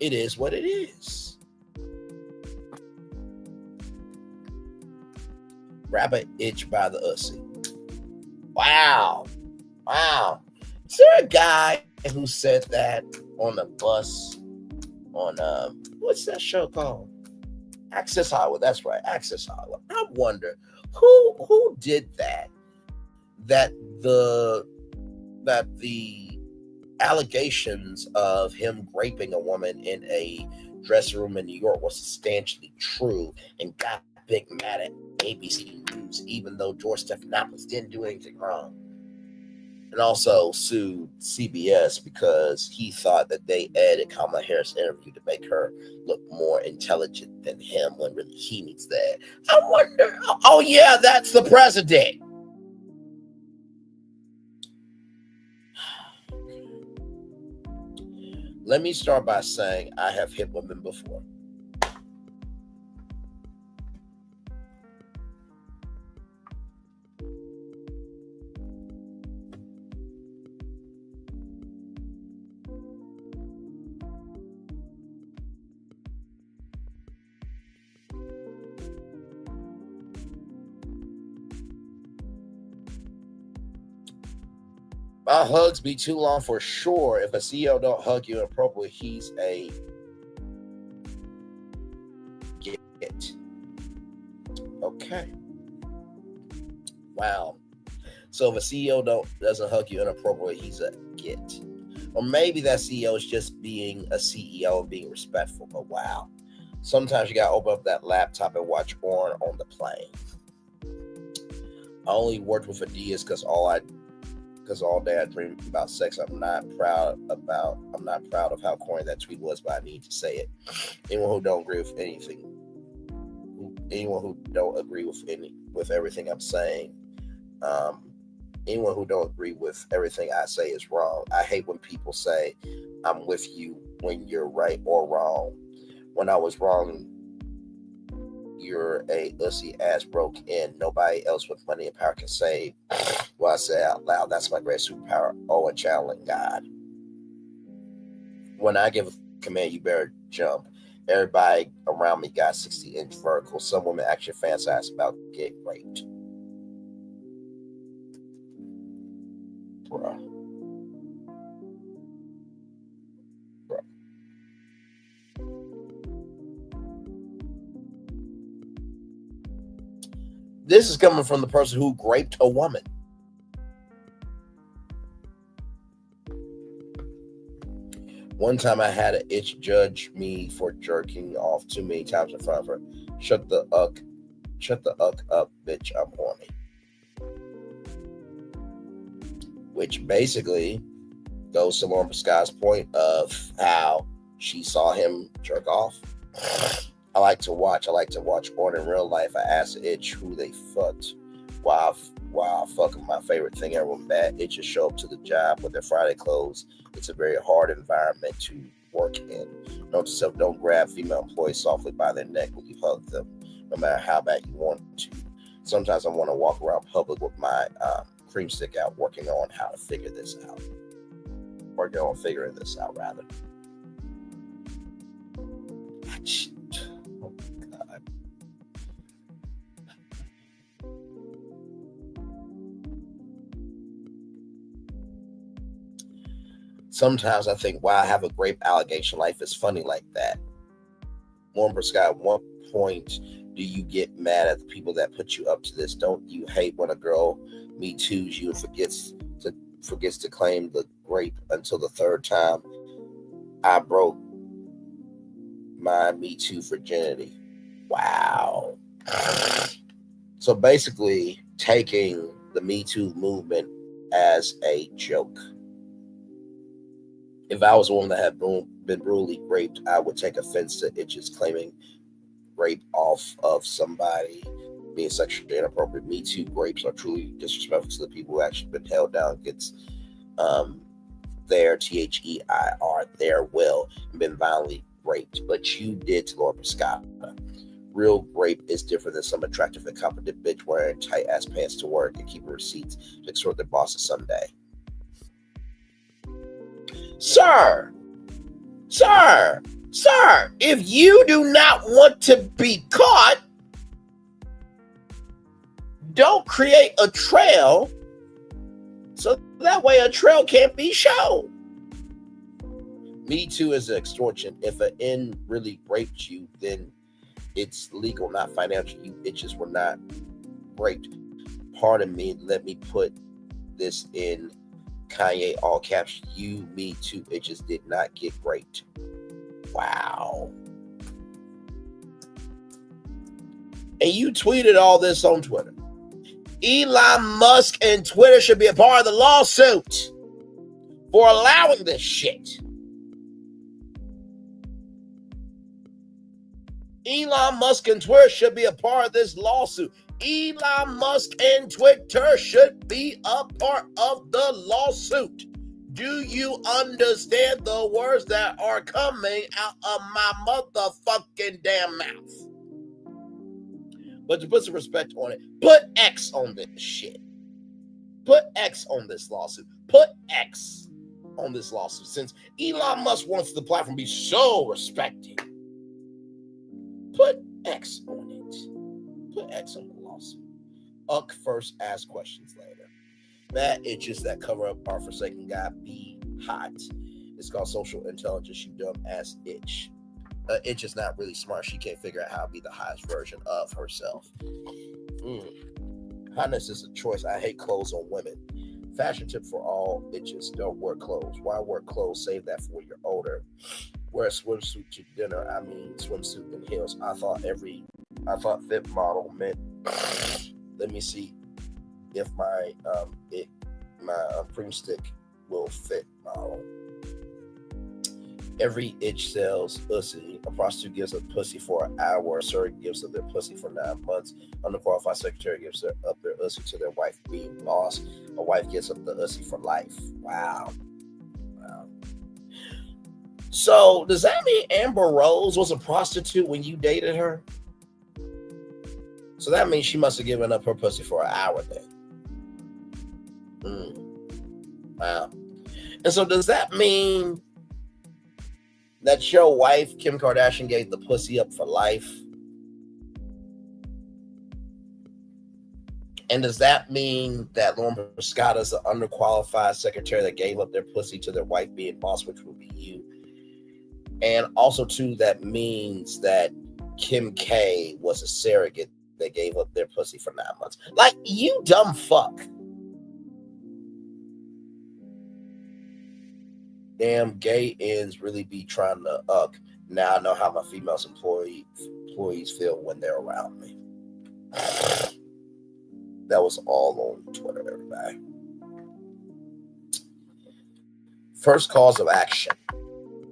It is what it is. Rabbit itch by the ussy. Wow. Is there a guy who said that on the bus on what's that show called? Access Highway. That's right, Access Highway. I wonder who did that. That the allegations of him raping a woman in a dressing room in New York was substantially true, and got big mad at ABC News, even though George Stephanopoulos didn't do anything wrong. And also sued CBS because he thought that they edited Kamala Harris' interview to make her look more intelligent than him, when really he needs that. I wonder, oh yeah, that's the president. Let me start by saying I have hit women before. My hugs be too long for sure. If a CEO don't hug you inappropriately, he's a get. Okay. Wow. So if a CEO doesn't hug you inappropriately, he's a get. Or maybe that CEO is just being a CEO and being respectful. But wow. Sometimes you gotta open up that laptop and watch porn on the plane. I only worked with Adidas because all day I dream about sex. I'm not proud of how corny that tweet was, but I need to say it. Anyone who don't agree with everything I'm saying, anyone who don't agree with everything I say is wrong. I hate when people say I'm with you when you're right or wrong. When I was wrong, you're a ussy ass broke in. Nobody else with money and power can say what I say out loud. That's my great superpower. Oh, and channeling God. When I give a command, you better jump. Everybody around me got 60-inch vertical. Some women actually fantasize about getting raped. Bruh. This is coming from the person who raped a woman. One time I had an itch judge me for jerking off too many times in front of her. Shut the uck up, bitch, I'm horny. Which basically goes to Lauren Pisciotta's point of how she saw him jerk off. I like to watch porn in real life. I asked the itch who they fucked while fucking my favorite thing ever. When bad itches show up to the job with their Friday clothes, it's a very hard environment to work in. Note to self, don't grab female employees softly by their neck when you hug them, no matter how bad you want to. Sometimes I want to walk around public with my cream stick out, working on how to figure this out. Working on figuring this out, rather. Oh my God. Sometimes I think, wow, I have a grape allegation. Life is funny like that. Lauren Pisciotta, at what point do you get mad at the people that put you up to this? Don't you hate when a girl Me Too's you and forgets to claim the grape until the third time? I broke my Me Too virginity. Wow. So basically taking the Me Too movement as a joke. If I was a woman that had been brutally raped, I would take offense to itches claiming rape off of somebody being sexually inappropriate. Me Too rapes are truly disrespectful to the people who actually been held down against their THEIR, their will, and been violently raped. But you did to Lauren Pisciotta. Real rape is different than some attractive and competent bitch wearing tight ass pants to work and keeping receipts to extort their bosses someday. Sir, if you do not want to be caught, don't create a trail so that way a trail can't be shown. Me Too is an extortion. If an N really raped you, then it's legal, not financial. You bitches were not raped. Pardon me, let me put this in Kanye all caps. You Me Too bitches did not get raped. Wow. And you tweeted all this on Twitter. Elon Musk and Twitter should be a part of the lawsuit for allowing this shit. Elon Musk and Twitter should be a part of this lawsuit. Elon Musk and Twitter should be a part of the lawsuit. Do you understand the words that are coming out of my motherfucking damn mouth? But to put some respect on it, put X on this shit. Put X on this lawsuit. Put X on this lawsuit. Since Elon Musk wants the platform to be so respected, put X on it. Put X on the lawsuit. Uck first, ask questions later. Bad itches that cover up our forsaken God be hot. It's called social intelligence, you dumb ass itch. Itch is not really smart. She can't figure out how to be the highest version of herself. Hotness is a choice. I hate clothes on women. Fashion tip for all itches: don't wear clothes. Why wear clothes? Save that for when you're older. Wear a swimsuit to dinner. I mean, swimsuit and heels. I thought fit model meant. Let me see if my cream stick will fit model. Every itch sells pussy. A prostitute gives up pussy for an hour. A surrogate gives up their pussy for 9 months. Underqualified secretary gives up their pussy to their wife being boss. A wife gives up the pussy for life. Wow. So does that mean Amber Rose was a prostitute when you dated her? So that means she must have given up her pussy for an hour then. Wow. And so does that mean that your wife, Kim Kardashian, gave the pussy up for life? And does that mean that Lauren Pisciotta is an underqualified secretary that gave up their pussy to their wife being boss, which would be you? And also, too, that means that Kim K was a surrogate that gave up their pussy for 9 months. Like, you dumb fuck. Damn, gay ends really be trying to Now I know how my females employees feel when they're around me. That was all on Twitter, everybody. First cause of action: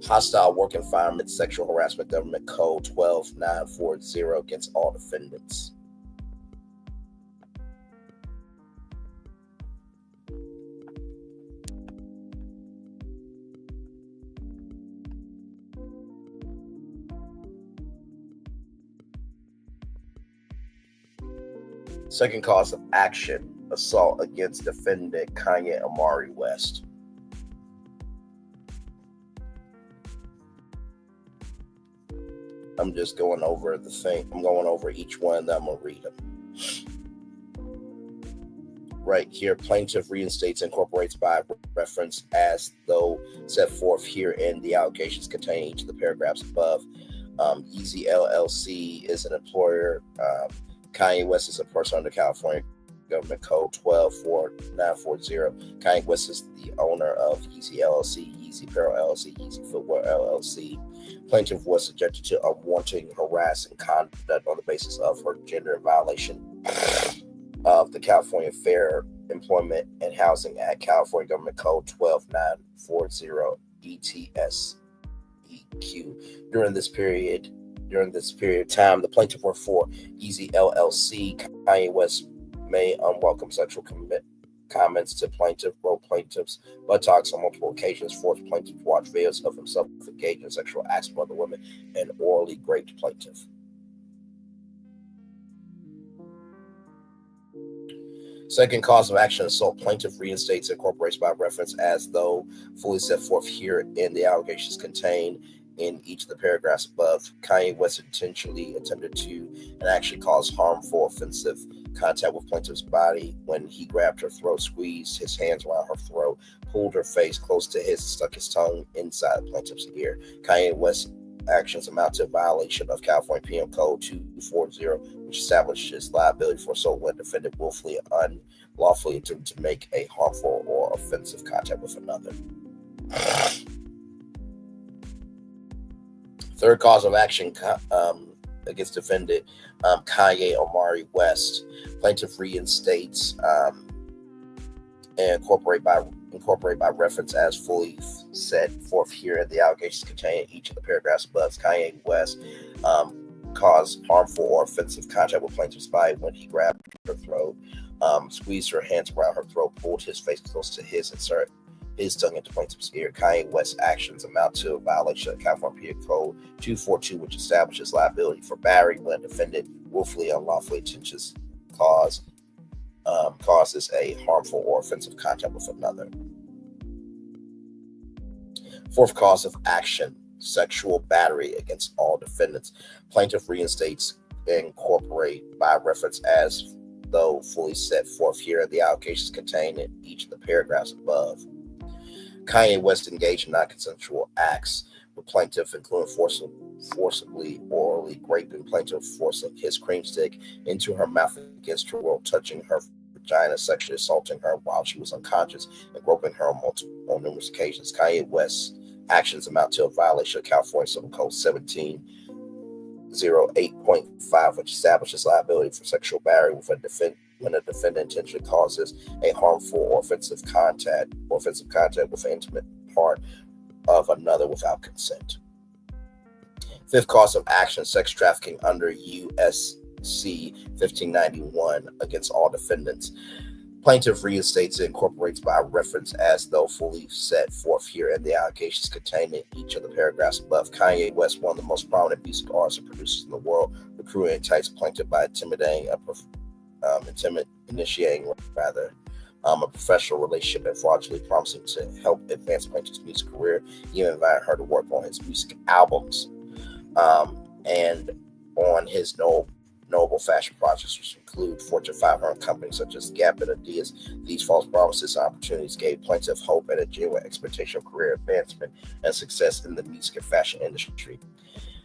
hostile work environment, sexual harassment, government code 12940 against all defendants. Second cause of action: assault against defendant Kanye Amari West. I'm just going over the thing. I'm going over each one, then I'm going to read them. Right here, plaintiff reinstates, incorporates by reference as though set forth herein the allegations containing each of the paragraphs above. Yeezy LLC is an employer. Kanye West is a person under California Government Code 1244940. Kanye West is the owner of Yeezy LLC, Yeezy Apparel LLC, Yeezy Footwear LLC. Plaintiff was subjected to unwanted harassing conduct on the basis of her gender in violation of the California Fair Employment and Housing Act, California Government Code 12940 ETSEQ. During this period of time, the plaintiff worked for Yeezy LLC. Kanye West made unwelcome sexual comments to plaintiff, wrote plaintiff's buttocks on multiple occasions, forced plaintiff to watch videos of himself engaged in sexual acts with other women, and orally raped plaintiff. Second cause of action: assault. Plaintiff reinstates, incorporates by reference as though fully set forth here in the allegations contained in each of the paragraphs above. Kanye West intentionally attempted to and actually caused harmful, offensive contact with plaintiff's body when he grabbed her throat, squeezed his hands around her throat, pulled her face close to his, stuck his tongue inside the plaintiff's ear. Kanye West's actions amount to a violation of California PM Code 240, which establishes liability for assault when defendant willfully and unlawfully attempted to make a harmful or offensive contact with another. Third cause of action against defendant Kanye Amari West. Plaintiff reinstates and incorporate by reference as fully set forth here in the allegations contained in each of the paragraphs above. Kanye West caused harmful or offensive contact with plaintiff's body when he grabbed her throat, squeezed her hands around her throat, pulled his face close to his, insert his tongue into plaintiff's ear. Kanye West's actions amount to a violation of California Code 242, which establishes liability for battery when a defendant willfully and unlawfully intentions causes a harmful or offensive contact with another. Fourth cause of action: sexual battery against all defendants. Plaintiff reinstates and incorporate by reference as though fully set forth here in the allegations contained in each of the paragraphs above. Kanye West engaged in non-consensual acts with plaintiff, including forcibly orally raping plaintiff, forcing his cream stick into her mouth against her will, touching her vagina, sexually assaulting her while she was unconscious, and groping her on numerous occasions. Kanye West's actions amount to a violation of California Civil Code 1708.5, which establishes liability for sexual battery with when a defendant intentionally causes a harmful or offensive contact with an intimate part of another without consent. Fifth cause of action: sex trafficking under USC 1591 against all defendants. Plaintiff reinstates and incorporates by reference as though fully set forth here in the allegations contained in each of the paragraphs above. Kanye West, one of the most prominent music artists and producers in the world, recruited and enticed plaintiff by initiating a professional relationship and fraudulently promising to help advance plaintiff's music career. He even invited her to work on his music albums and on his notable fashion projects, which include Fortune 500 companies such as Gap and Adidas. These false promises and opportunities gave plaintiff hope and a genuine expectation of career advancement and success in the music and fashion industry.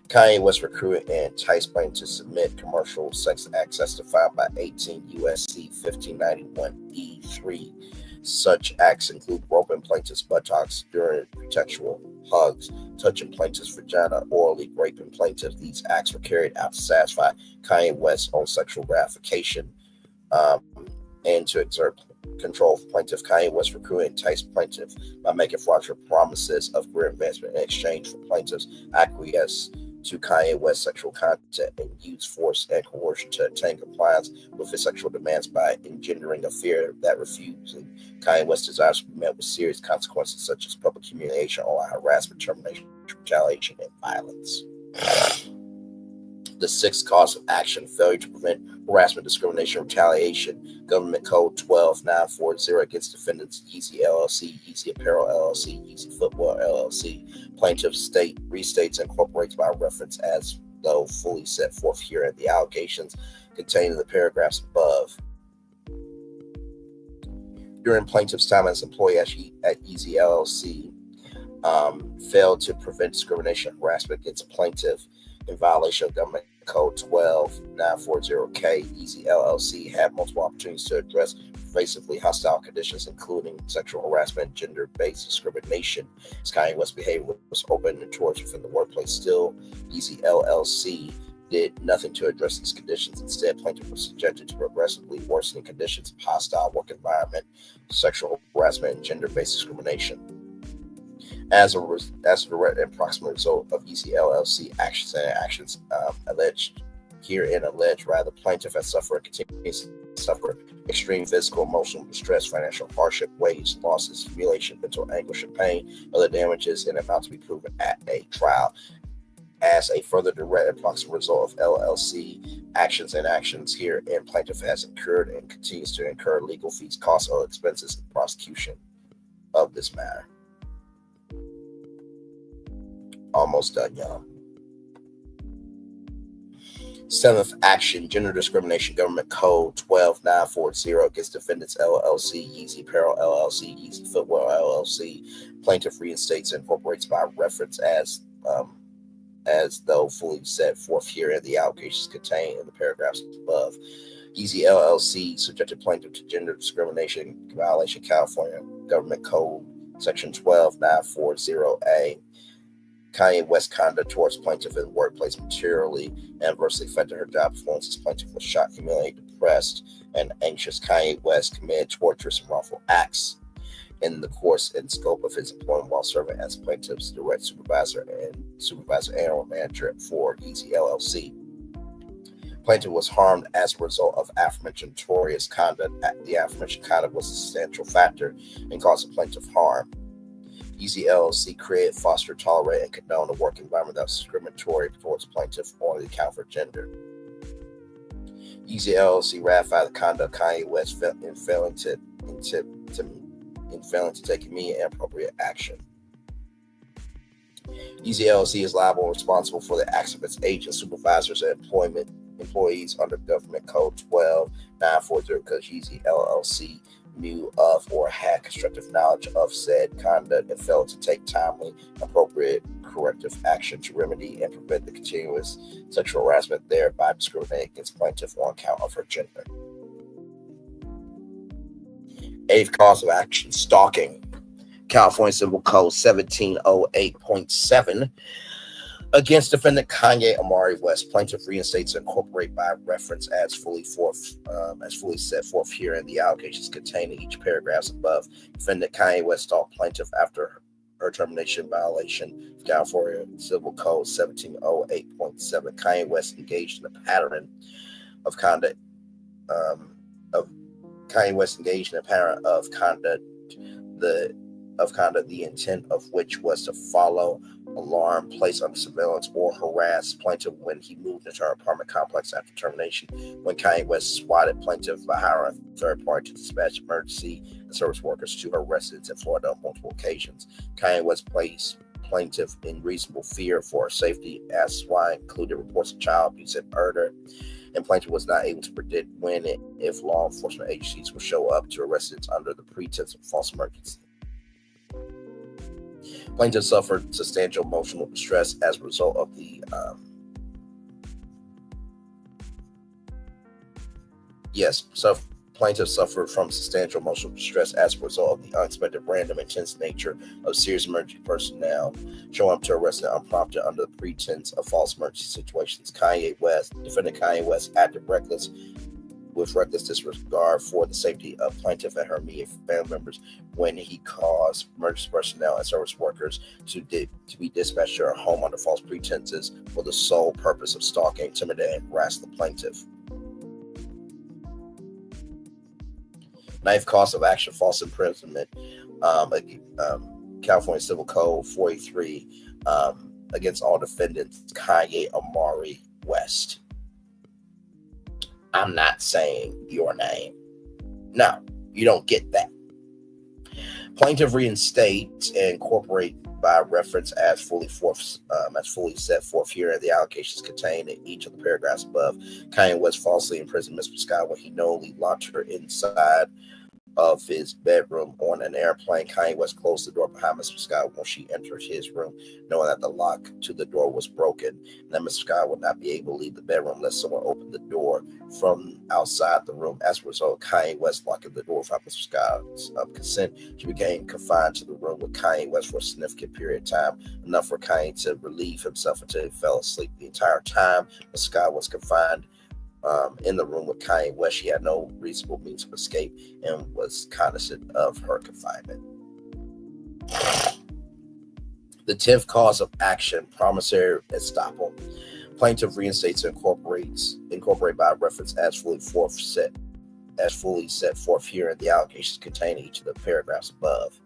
Kanye West recruited and enticed plaintiff to submit commercial sex acts as defined by 18 USC 1591 E3. Such acts include groping plaintiff's buttocks during contextual hugs, touching plaintiff's vagina, orally raping plaintiff. These acts were carried out to satisfy Kanye West's own sexual gratification and to exert control of plaintiff. Kanye West recruited and enticed plaintiff by making fraudulent promises of career advancement in exchange for plaintiff's acquiesce to Kanye West's sexual content and use force and coercion to attain compliance with his sexual demands by engendering a fear that refusing Kanye West's desires to be met with serious consequences such as public humiliation or harassment, termination, retaliation, and violence. The sixth cause of action, failure to prevent harassment, discrimination, retaliation, Government Code 12940 against defendants Yeezy LLC, Yeezy Apparel LLC, Yeezy Footwear LLC. Plaintiff state restates and incorporates by reference as though fully set forth here in the allegations contained in the paragraphs above. During plaintiff's time as employee at Yeezy LLC, failed to prevent discrimination and harassment against plaintiff in violation of Government Code 12940K. Yeezy LLC had multiple opportunities to address pervasively hostile conditions, including sexual harassment and gender-based discrimination. As Kanye West's behavior was open and notorious within the workplace, still, Yeezy LLC did nothing to address these conditions. Instead, plaintiff was subjected to progressively worsening conditions of hostile work environment, sexual harassment, and gender-based discrimination. As a direct and proximate result of Yeezy LLC actions alleged plaintiff has suffered and continues to suffer extreme physical, emotional distress, financial hardship, wage losses, humiliation, mental anguish, and pain, other damages, and amount to be proven at a trial. As a further direct and proximate result of LLC actions here, and plaintiff has incurred and continues to incur legal fees, costs, or expenses in prosecution of this matter. Almost done, y'all. Seventh action, gender discrimination, Government Code 12940 against defendants LLC, Yeezy Apparel LLC, Yeezy Footwear LLC. Plaintiff reinstates and incorporates by reference as though fully set forth here in the allegations contained in the paragraphs above. Yeezy LLC subjected plaintiff to gender discrimination violation, California Government Code Section 12940A. Kanye West conduct towards plaintiff in the workplace materially adversely affected her job performance as plaintiff was shocked, humiliated, depressed, and anxious. Kanye West committed torturous and wrongful acts in the course and scope of his employment while serving as plaintiff's direct supervisor and manager for Yeezy LLC. Plaintiff was harmed as a result of aforementioned notorious conduct. The aforementioned conduct was a substantial factor in causing plaintiff harm. Yeezy LLC created, fostered, tolerate, and condone a work environment that was discriminatory towards plaintiff on the account for gender. Yeezy LLC ratified the conduct of Kanye West in failing to take immediate and appropriate action. Yeezy LLC is liable and responsible for the acts of its agents, supervisors, and employees under Government Code 12940 because Yeezy LLC knew of or had constructive knowledge of said conduct and failed to take timely, appropriate corrective action to remedy and prevent the continuous sexual harassment, thereby discriminating against plaintiff on account of her gender. Eighth cause of action, stalking. California Civil Code 1708.7 against defendant Kanye Amari West. Plaintiff reinstates and incorporate by reference as fully set forth here in the allegations contained in each paragraph above. Defendant Kanye West stalked plaintiff after her termination violation of California Civil Code 1708.7. Kanye West engaged in a pattern of conduct the intent of which was to follow, alarm, place under surveillance, or harass plaintiff when he moved into her apartment complex after termination. When Kanye West swatted plaintiff by hiring a third party to dispatch emergency and service workers to her residence in Florida on multiple occasions. Kanye West placed plaintiff in reasonable fear for her safety, as why included reports of child abuse and murder. And plaintiff was not able to predict when and if law enforcement agencies would show up to her residence under the pretense of false emergency. Plaintiff suffered substantial emotional distress as a result of the Plaintiff suffered from substantial emotional distress as a result of the unexpected, random, intense nature of serious emergency personnel showing up to arrest her unprompted under the pretense of false emergency situations. Defendant Kanye West acted with reckless disregard for the safety of plaintiff and her immediate family members when he caused emergency personnel and service workers to be dispatched to her home under false pretenses for the sole purpose of stalking, intimidating, and harassing the plaintiff. Ninth cause of action, false imprisonment. California Civil Code 483 against all defendants, Kanye Amari West. I'm not saying your name. No, you don't get that. Plaintiff reinstates and incorporate by reference as fully set forth here in the allegations contained in each of the paragraphs above. Kanye West falsely imprisoned Ms. Pisciotta when he knowingly locked her inside of his bedroom on an airplane. Kanye West closed the door behind Ms. Pisciotta when she entered his room, knowing that the lock to the door was broken, and that Ms. Pisciotta would not be able to leave the bedroom unless someone opened the door from outside the room. As a result, Kanye West locking the door without Ms. Pisciotta's consent, she became confined to the room with Kanye West for a significant period of time, enough for Kanye to relieve himself until he fell asleep. The entire time Ms. Pisciotta was confined in the room with Kanye West, she had no reasonable means of escape and was cognizant of her confinement. The 10th cause of action, promissory estoppel. Plaintiff reinstates and incorporate by reference as fully set forth here in the allegations contained in each of the paragraphs above.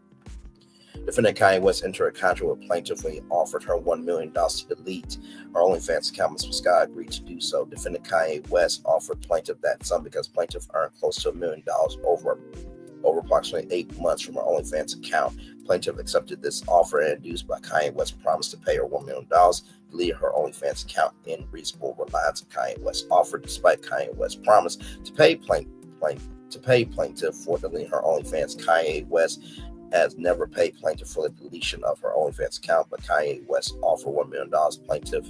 Defendant Kanye West entered a contract with plaintiff when he offered her $1 million to delete her OnlyFans account. Ms. Pisciotta agreed to do so. Defendant Kanye West offered plaintiff that sum because plaintiff earned close to $1 million over approximately 8 months from her OnlyFans account. Plaintiff accepted this offer and induced by Kanye West's promise to pay her $1 million, deleted her OnlyFans account in reasonable reliance on Kanye West's offer, despite Kanye West's promise to pay plaintiff for deleting her OnlyFans. Kanye West has never paid plaintiff for the deletion of her OnlyFans account, but Kanye West offered $1 million. Plaintiff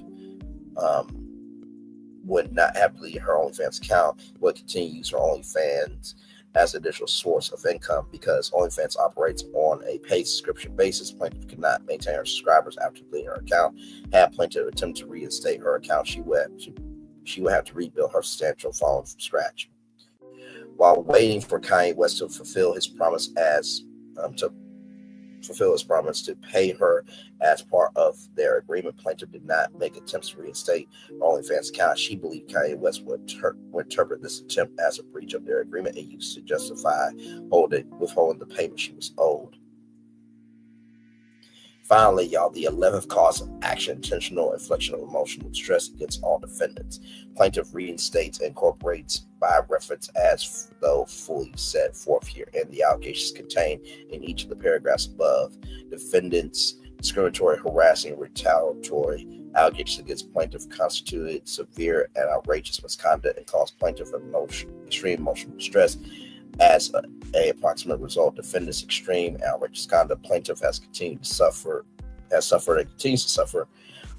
would not have deleted her OnlyFans account, would continue to use her OnlyFans as an additional source of income because OnlyFans operates on a paid subscription basis. Plaintiff could not maintain her subscribers after deleting her account. Had plaintiff attempt to reinstate her account, she would have to rebuild her substantial phone from scratch. While waiting for Kanye West to fulfill his promise to pay her as part of their agreement, plaintiff did not make attempts to reinstate her OnlyFans account. She believed Kanye West would interpret this attempt as a breach of their agreement and used to justify withholding the payment she was owed. Finally, y'all, the 11th cause of action, intentional infliction of emotional distress against all defendants. Plaintiff reinstates and incorporates by reference as though fully set forth here in the allegations contained in each of the paragraphs above. Defendants' discriminatory, harassing, retaliatory allegations against plaintiff constituted severe and outrageous misconduct and caused plaintiff extreme emotional distress. As a approximate result, defendant's extreme and outrageous conduct, plaintiff has suffered and continues to suffer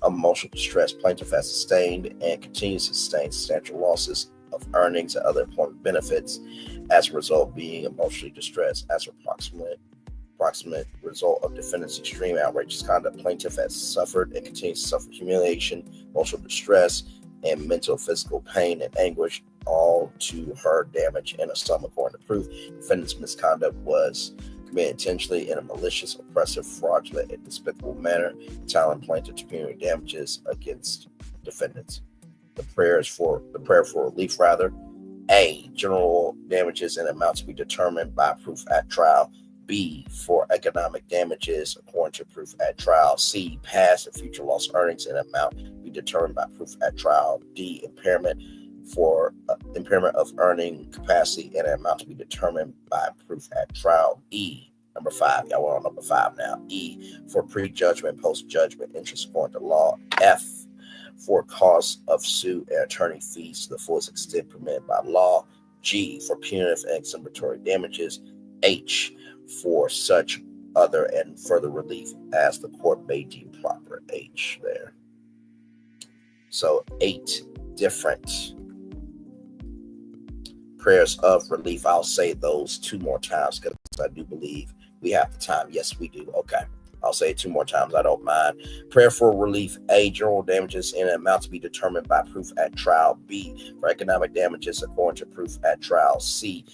emotional distress. Plaintiff has sustained and continues to sustain substantial losses of earnings and other employment benefits as a result of being emotionally distressed. As an approximate result of defendant's extreme and outrageous conduct, plaintiff has suffered and continues to suffer humiliation, emotional distress, and mental physical pain and anguish, all to her damage in her stomach, according to proof. Defendant's misconduct was committed intentionally in a malicious, oppressive, fraudulent, and despicable manner, entitling plaintiff to punitive damages against defendants. The prayer for relief, A, general damages in amount to be determined by proof at trial. B, for economic damages according to proof at trial. C, past and future lost earnings in amount to be determined by proof at trial. D, impairment of earning capacity in an amount to be determined by proof at trial. E, number 5, y'all we're on number 5 now. E, for pre-judgment, post-judgment interest according to law. F, for costs of suit and attorney fees to the fullest extent permitted by law. G, for punitive and exemplary damages. H, for such other and further relief as the court may deem proper. H there. So 8 different prayers of relief. I'll say those 2 more times because I do believe we have the time. Yes, we do. Okay. I'll say it 2 more times. I don't mind. Prayer for relief. A, general damages in an amount to be determined by proof at trial. B, for economic damages according to proof at trial. C,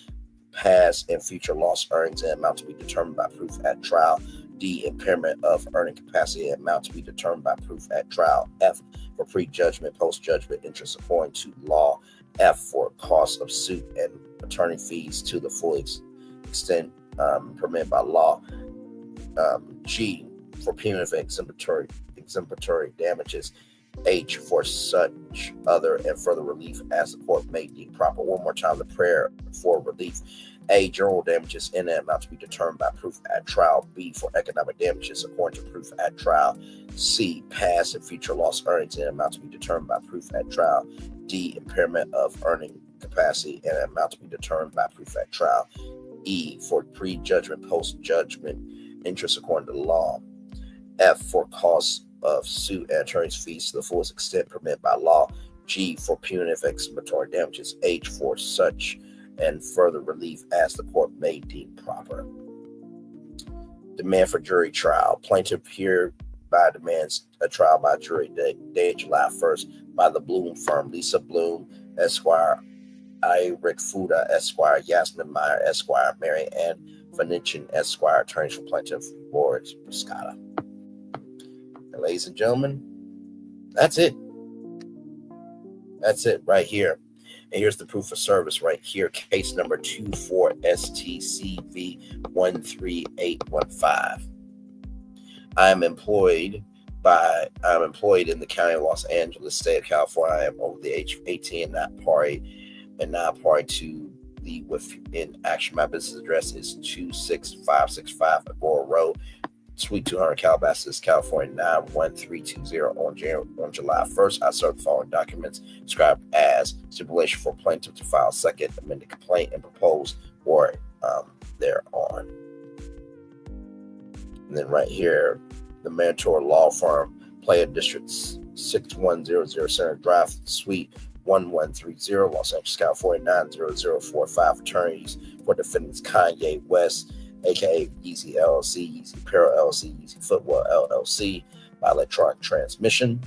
past and future lost earnings in an amount to be determined by proof at trial. D, impairment of earning capacity in an amount to be determined by proof at trial. F, for pre-judgment, post-judgment interest according to law. F, for cost of suit and attorney fees to the full extent permitted by law. G, for punitive exemplary damages. H, for such other and further relief as the court may deem proper. One more time, the prayer for relief. A, general damages in an amount to be determined by proof at trial. B, for economic damages according to proof at trial. C, past and future lost earnings in an amount to be determined by proof at trial. D, impairment of earning capacity in an amount to be determined by proof at trial. E, for pre-judgment, post-judgment interest according to law. F, for costs of suit and attorney's fees to the fullest extent permitted by law. G, for punitive exemplary damages. H, for such and further relief as the court may deem proper. Demand for jury trial. Plaintiff hereby demands a trial by jury dated July 1st by the Bloom firm, Lisa Bloom, Esquire, Rick Fuda, Esquire, Yasmin Meyer, Esquire, Mary Ann Venetian, Esquire, attorneys for plaintiff, Boris Pisciotta. And ladies and gentlemen, that's it. That's it right here. And here's the proof of service right here. Case number 24STCV13815. I'm employed in the county of Los Angeles, state of California. I am over the age of 18 and not party to the within action. My business address is 26565 Agora Road, Suite 200, Calabasas, California 91320. On July 1st, I served the following documents described as stipulation for plaintiff to file second amended complaint and propose or thereon. And then right here, the Mentor Law Firm, Playa District 6100 Center Drive, Suite 1130, Los Angeles, California 90045. Attorneys for defendants Kanye West, aka Yeezy LLC, Yeezy Apparel LLC, Yeezy Footwear LLC, by electronic transmission.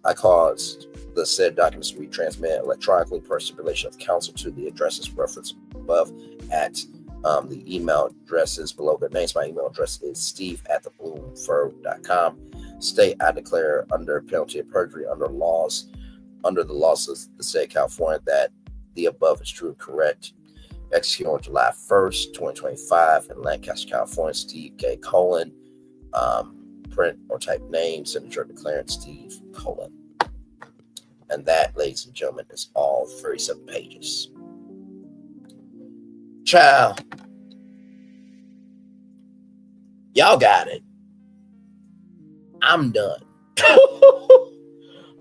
I caused the said documents to be transmitted electronically per stipulation of counsel to the addresses referenced above at the email addresses below their names. My email address is steve@thebloomfirm.com. State, I declare under penalty of perjury under the laws of the state of California that the above is true and correct. Executed on July 1st, 2025 in Lancaster, California. Steve K. Colon. Print or type name, signature declarant Steve Colon. And that, ladies and gentlemen, is all 37 pages. Child, y'all got it. I'm done.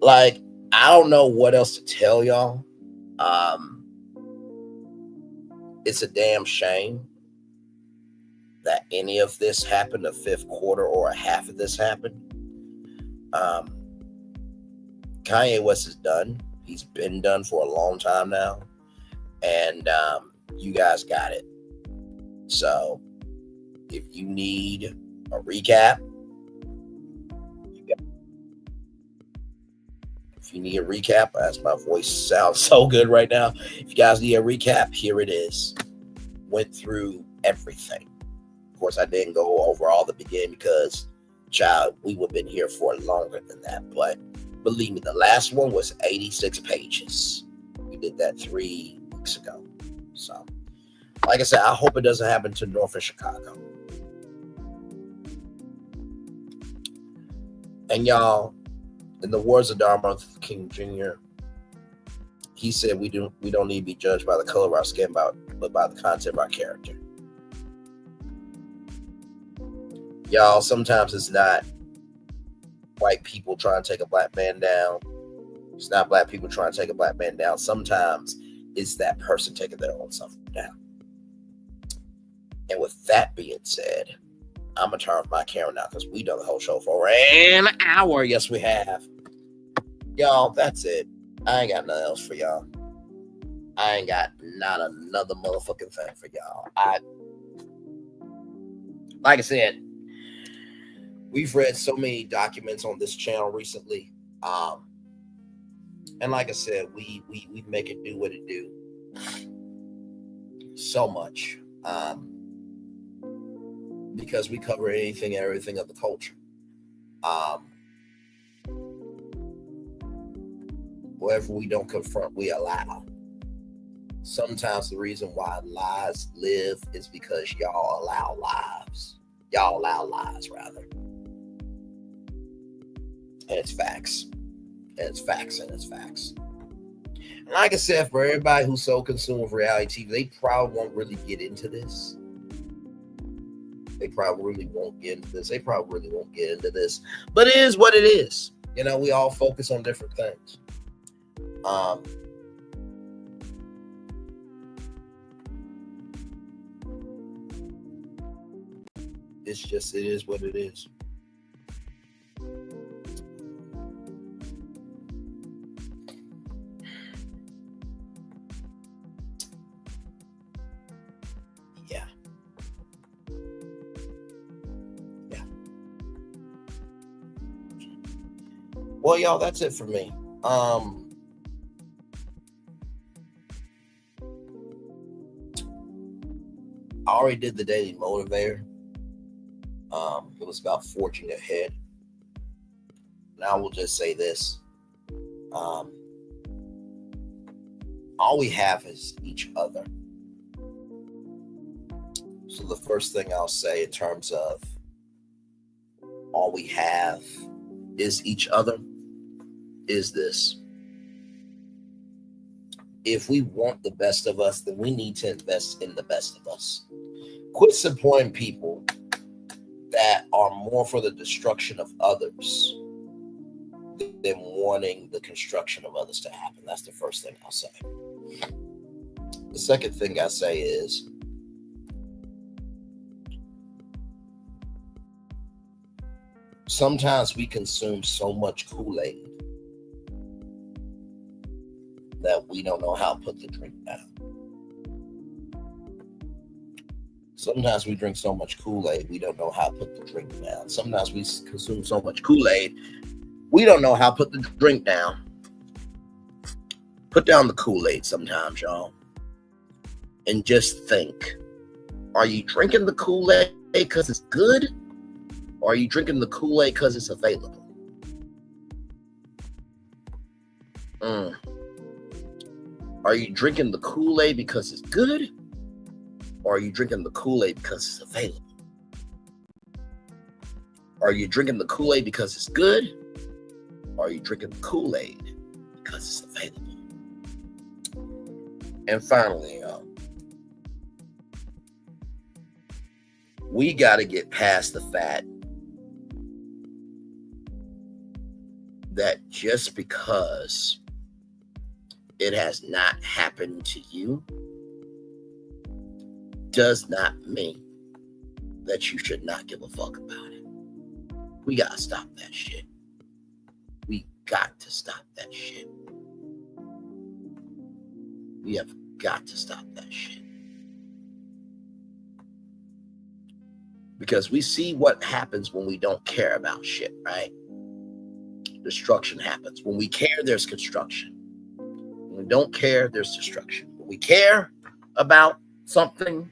Like, I don't know what else to tell y'all. It's a damn shame that any of this happened, a fifth quarter or a half of this happened. Kanye West is done. He's been done for a long time now. And you guys got it. So if you need a recap, as my voice sounds so good right now, if you guys need a recap, here it is. Went through everything. Of course, I didn't go over all the beginning because, child, we would have been here for longer than that. But believe me, the last one was 86 pages. We did that 3 weeks ago. So, like I said, I hope it doesn't happen to north of Chicago. And y'all, in the words of Martin Luther King Jr., he said we don't need to be judged by the color of our skin, but by the content of our character. Y'all, sometimes it's not white people trying to take a black man down. It's not black people trying to take a black man down. Sometimes it's that person taking their own self down. And with that being said, I'm going to turn off my camera now because we done the whole show for an hour. Yes, we have. Y'all, that's it. I ain't got nothing else for y'all. I ain't got not another motherfucking thing for y'all. Like I said, we've read so many documents on this channel recently. And like I said, we make it do what it do. So much. Because we cover anything and everything of the culture. Whatever we don't confront, we allow. Sometimes the reason why lies live is because y'all allow lies. Y'all allow lies, rather. And it's facts. And it's facts. And like I said, for everybody who's so consumed with reality TV, they probably won't really get into this. But it is what it is. You know, we all focus on different things. It is what it is. Yeah. Well, y'all, that's it for me. I already did the daily motivator. It was about forging ahead. And I will just say this. All we have is each other. So the first thing I'll say in terms of all we have is each other is this. If we want the best of us, then we need to invest in the best of us. Quit supporting people that are more for the destruction of others than wanting the construction of others to happen. That's the first thing I'll say. The second thing I say is, sometimes we consume so much Kool-Aid that we don't know how to put the drink down. Sometimes we drink so much Kool-Aid, we don't know how to put the drink down. Sometimes we consume so much Kool-Aid, we don't know how to put the drink down. Put down the Kool-Aid sometimes, y'all. And just think, are you drinking the Kool-Aid because it's good? Or are you drinking the Kool-Aid because it's available? Are you drinking the Kool-Aid because it's good? Or are you drinking the Kool-Aid because it's available? Are you drinking the Kool-Aid because it's good? Or are you drinking the Kool-Aid because it's available? And finally, we got to get past the fact that just because it has not happened to you does not mean that you should not give a fuck about it. We got to stop that shit. We got to stop that shit. We have got to stop that shit. Because we see what happens when we don't care about shit, right? Destruction happens. When we care, there's construction. When we don't care, there's destruction. When we care about something,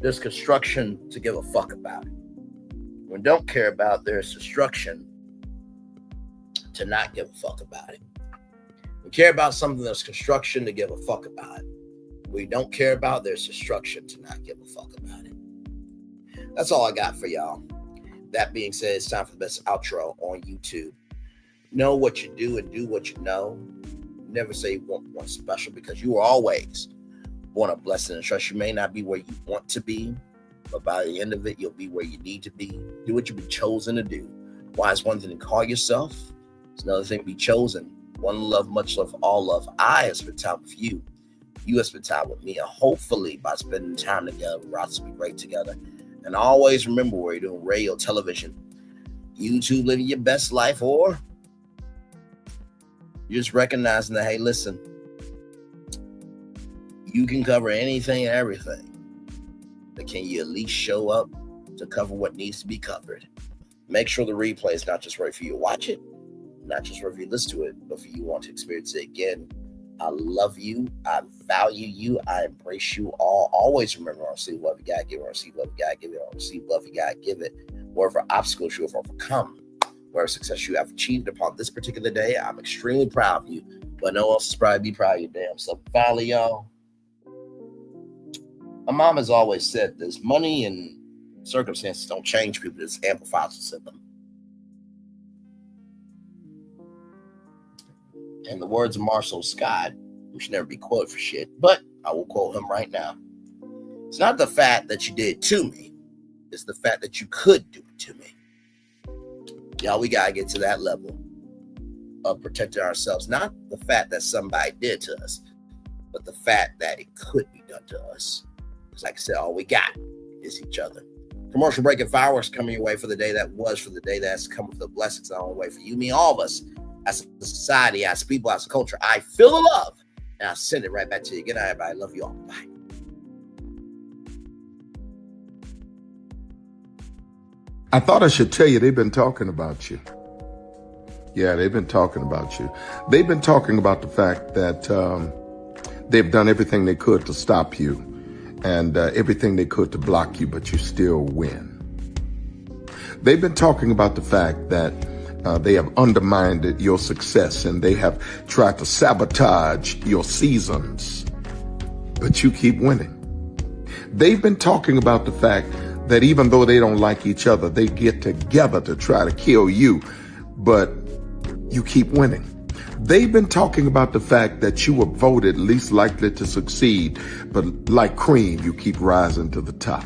there's construction to give a fuck about it. When we don't care about, there's destruction to not give a fuck about it. We care about something, there's construction to give a fuck about it. We don't care about, there's destruction to not give a fuck about it. That's all I got for y'all. That being said, it's time for the best outro on YouTube. Know what you do and do what you know. Never say you want one special, because you are always want a blessing and trust. You may not be where you want to be, but by the end of it, you'll be where you need to be. Do what you've been chosen to do. Why is one thing to call yourself? It's another thing to be chosen. One love, much love, all love. I have spent time with you. You have spent time with me. And hopefully by spending time together, we're about to be great together. And always remember, where you're doing radio, television, YouTube, living your best life, or you're just recognizing that, hey, listen, You can cover anything and everything, but can you at least show up to cover what needs to be covered? Make sure the replay is not just right for you to watch it, not just right for you to listen to it, but for you to want to experience it again. I love you. I value you. I embrace you all. Always remember, I receive love, you gotta give it. I receive love, you gotta give it. I receive love, you gotta give it. Whatever obstacles you have overcome, whatever success you have achieved upon this particular day, I'm extremely proud of you. But no one else is probably be proud of your damn self. Finally, y'all. My mom has always said this: money and circumstances don't change people, it amplifies them. In the words of Marshall Scott, who should never be quoted for shit, but I will quote him right now. It's not the fact that you did to me, it's the fact that you could do it to me. Y'all, we gotta get to that level of protecting ourselves. Not the fact that somebody did to us, but the fact that it could be done to us. Because like I said, all we got is each other. Commercial break and fireworks coming your way for the day that was, for the day that's coming, for the blessings on the way for you, me, all of us, as a society, as people, as a culture. I feel the love, and I'll send it right back to you. Good night, everybody. Love you all. Bye. I thought I should tell you they've been talking about you. Yeah, they've been talking about you. They've been talking about the fact that they've done everything they could to stop you and everything they could to block you, but you still win. They've been talking about the fact that they have undermined your success and they have tried to sabotage your seasons, but you keep winning. They've been talking about the fact that even though they don't like each other, they get together to try to kill you, but you keep winning. They've been talking about the fact that you were voted least likely to succeed, but like cream, you keep rising to the top.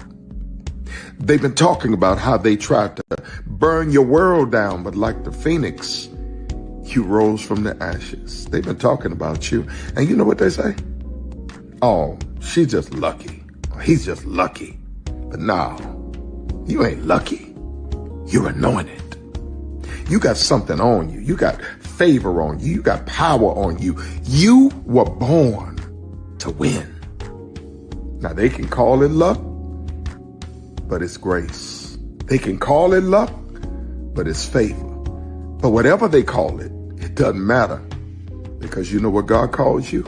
They've been talking about how they tried to burn your world down, but like the phoenix, you rose from the ashes. They've been talking about you. And you know what they say? Oh, she's just lucky. He's just lucky. But no, you ain't lucky. You're anointed. You got something on you. You got favor on you. You got power on you. You were born to win. Now they can call it luck, but it's grace. They can call it luck, but it's favor. But whatever they call it, it doesn't matter, because you know what God calls you?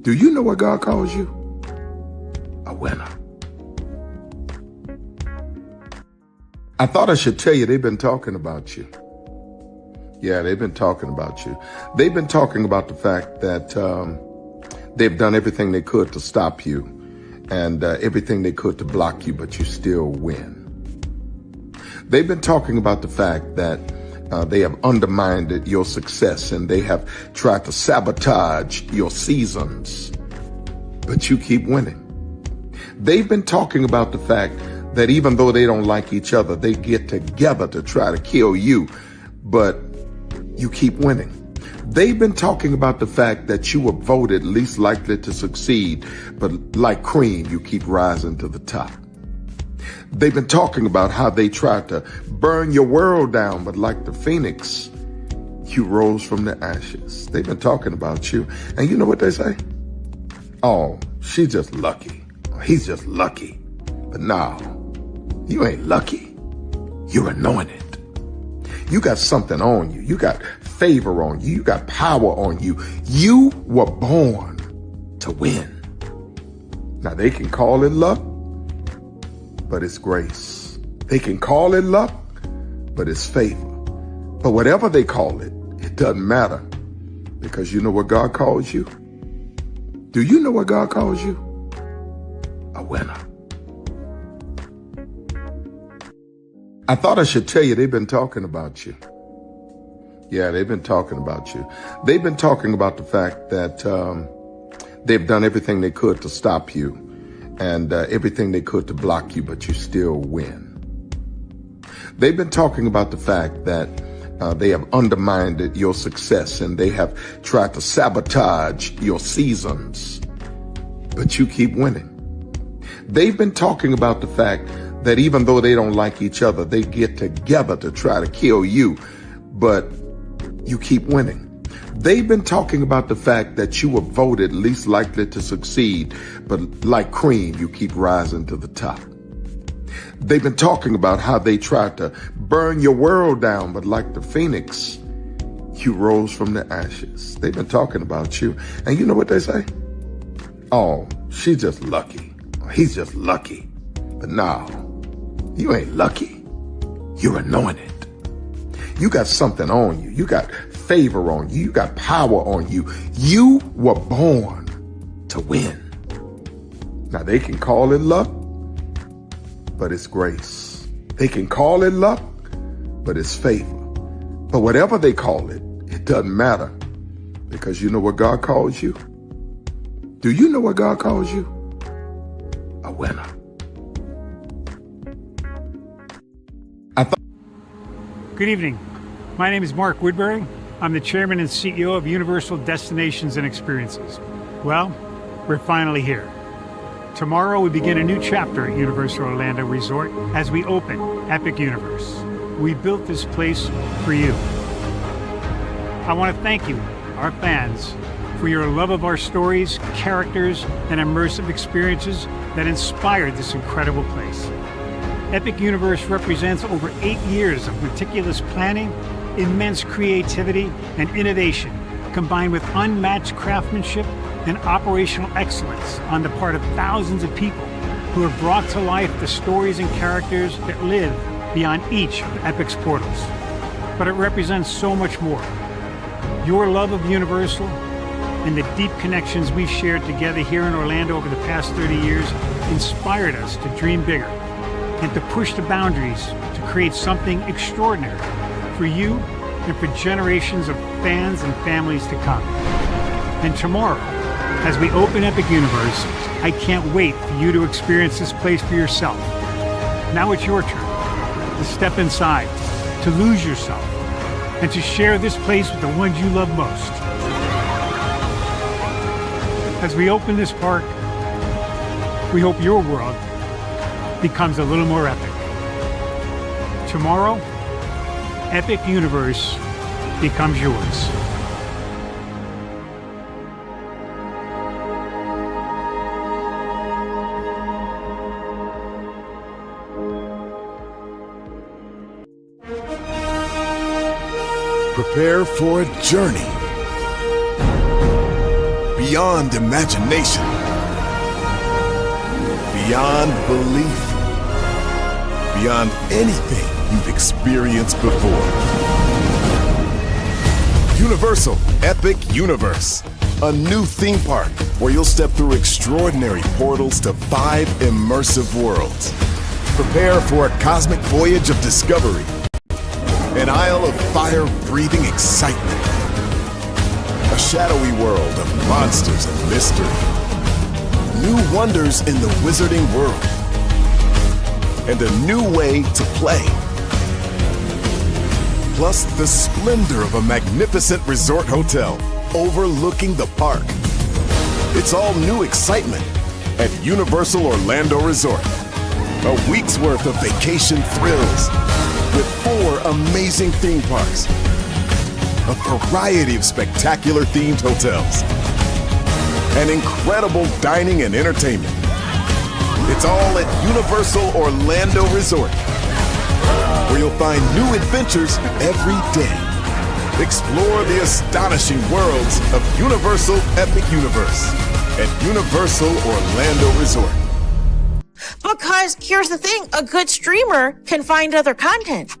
Do you know what God calls you? A winner. I thought I should tell you they've been talking about you. Yeah, they've been talking about you. They've been talking about the fact that they've done everything they could to stop you and everything they could to block you, but you still win. They've been talking about the fact that they have undermined your success and they have tried to sabotage your seasons, but you keep winning. They've been talking about the fact that even though they don't like each other, they get together to try to kill you, but you keep winning. They've been talking about the fact that you were voted least likely to succeed, but like cream, you keep rising to the top. They've been talking about how they tried to burn your world down, but like the phoenix, you rose from the ashes. They've been talking about you. And you know what they say? Oh, she's just lucky. He's just lucky. But no, you ain't lucky. You're anointed. You got something on you. You got favor on you. You got power on you. You were born to win. Now they can call it luck, but it's grace. They can call it luck, but it's favor. But whatever they call it, it doesn't matter, because you know what God calls you? Do you know what God calls you? A winner. I thought I should tell you they've been talking about you. Yeah, they've been talking about you. They've been talking about the fact that they've done everything they could to stop you and everything they could to block you, but you still win. They've been talking about the fact that they have undermined your success and they have tried to sabotage your seasons, but you keep winning. They've been talking about the fact that even though they don't like each other, they get together to try to kill you, but you keep winning. They've been talking about the fact that you were voted least likely to succeed, but like cream, you keep rising to the top. They've been talking about how they tried to burn your world down, but like the phoenix, you rose from the ashes. They've been talking about you. And you know what they say? Oh, she's just lucky. He's just lucky. But no, you ain't lucky. You're anointed. You got something on you. You got favor on you. You got power on you. You were born to win. Now, they can call it luck, but it's grace. They can call it luck, but it's favor. But whatever they call it, it doesn't matter, because you know what God calls you? Do you know what God calls you? A winner. Good evening. My name is Mark Woodbury. I'm the chairman and CEO of Universal Destinations and Experiences. Well, we're finally here. Tomorrow we begin a new chapter at Universal Orlando Resort as we open Epic Universe. We built this place for you. I want to thank you, our fans, for your love of our stories, characters, and immersive experiences that inspired this incredible place. Epic Universe represents over 8 years of meticulous planning, immense creativity, and innovation, combined with unmatched craftsmanship and operational excellence on the part of thousands of people who have brought to life the stories and characters that live beyond each of Epic's portals. But it represents so much more. Your love of Universal and the deep connections we've shared together here in Orlando over the past 30 years inspired us to dream bigger and to push the boundaries to create something extraordinary for you and for generations of fans and families to come. And tomorrow, as we open Epic Universe, I can't wait for you to experience this place for yourself. Now it's your turn to step inside, to lose yourself, and to share this place with the ones you love most. As we open this park, we hope your world becomes a little more epic. Tomorrow, Epic Universe becomes yours. Prepare for a journey beyond imagination, beyond belief, beyond anything you've experienced before. Universal Epic Universe, a new theme park where you'll step through extraordinary portals to 5 immersive worlds. Prepare for a cosmic voyage of discovery, an isle of fire-breathing excitement, a shadowy world of monsters and mystery, new wonders in the wizarding world, and a new way to play. Plus the splendor of a magnificent resort hotel overlooking the park. It's all new excitement at Universal Orlando Resort. A week's worth of vacation thrills with 4 amazing theme parks, a variety of spectacular themed hotels, and incredible dining and entertainment. It's all at Universal Orlando Resort, where you'll find new adventures every day. Explore the astonishing worlds of Universal Epic Universe at Universal Orlando Resort. Because here's the thing, a good streamer can find other content.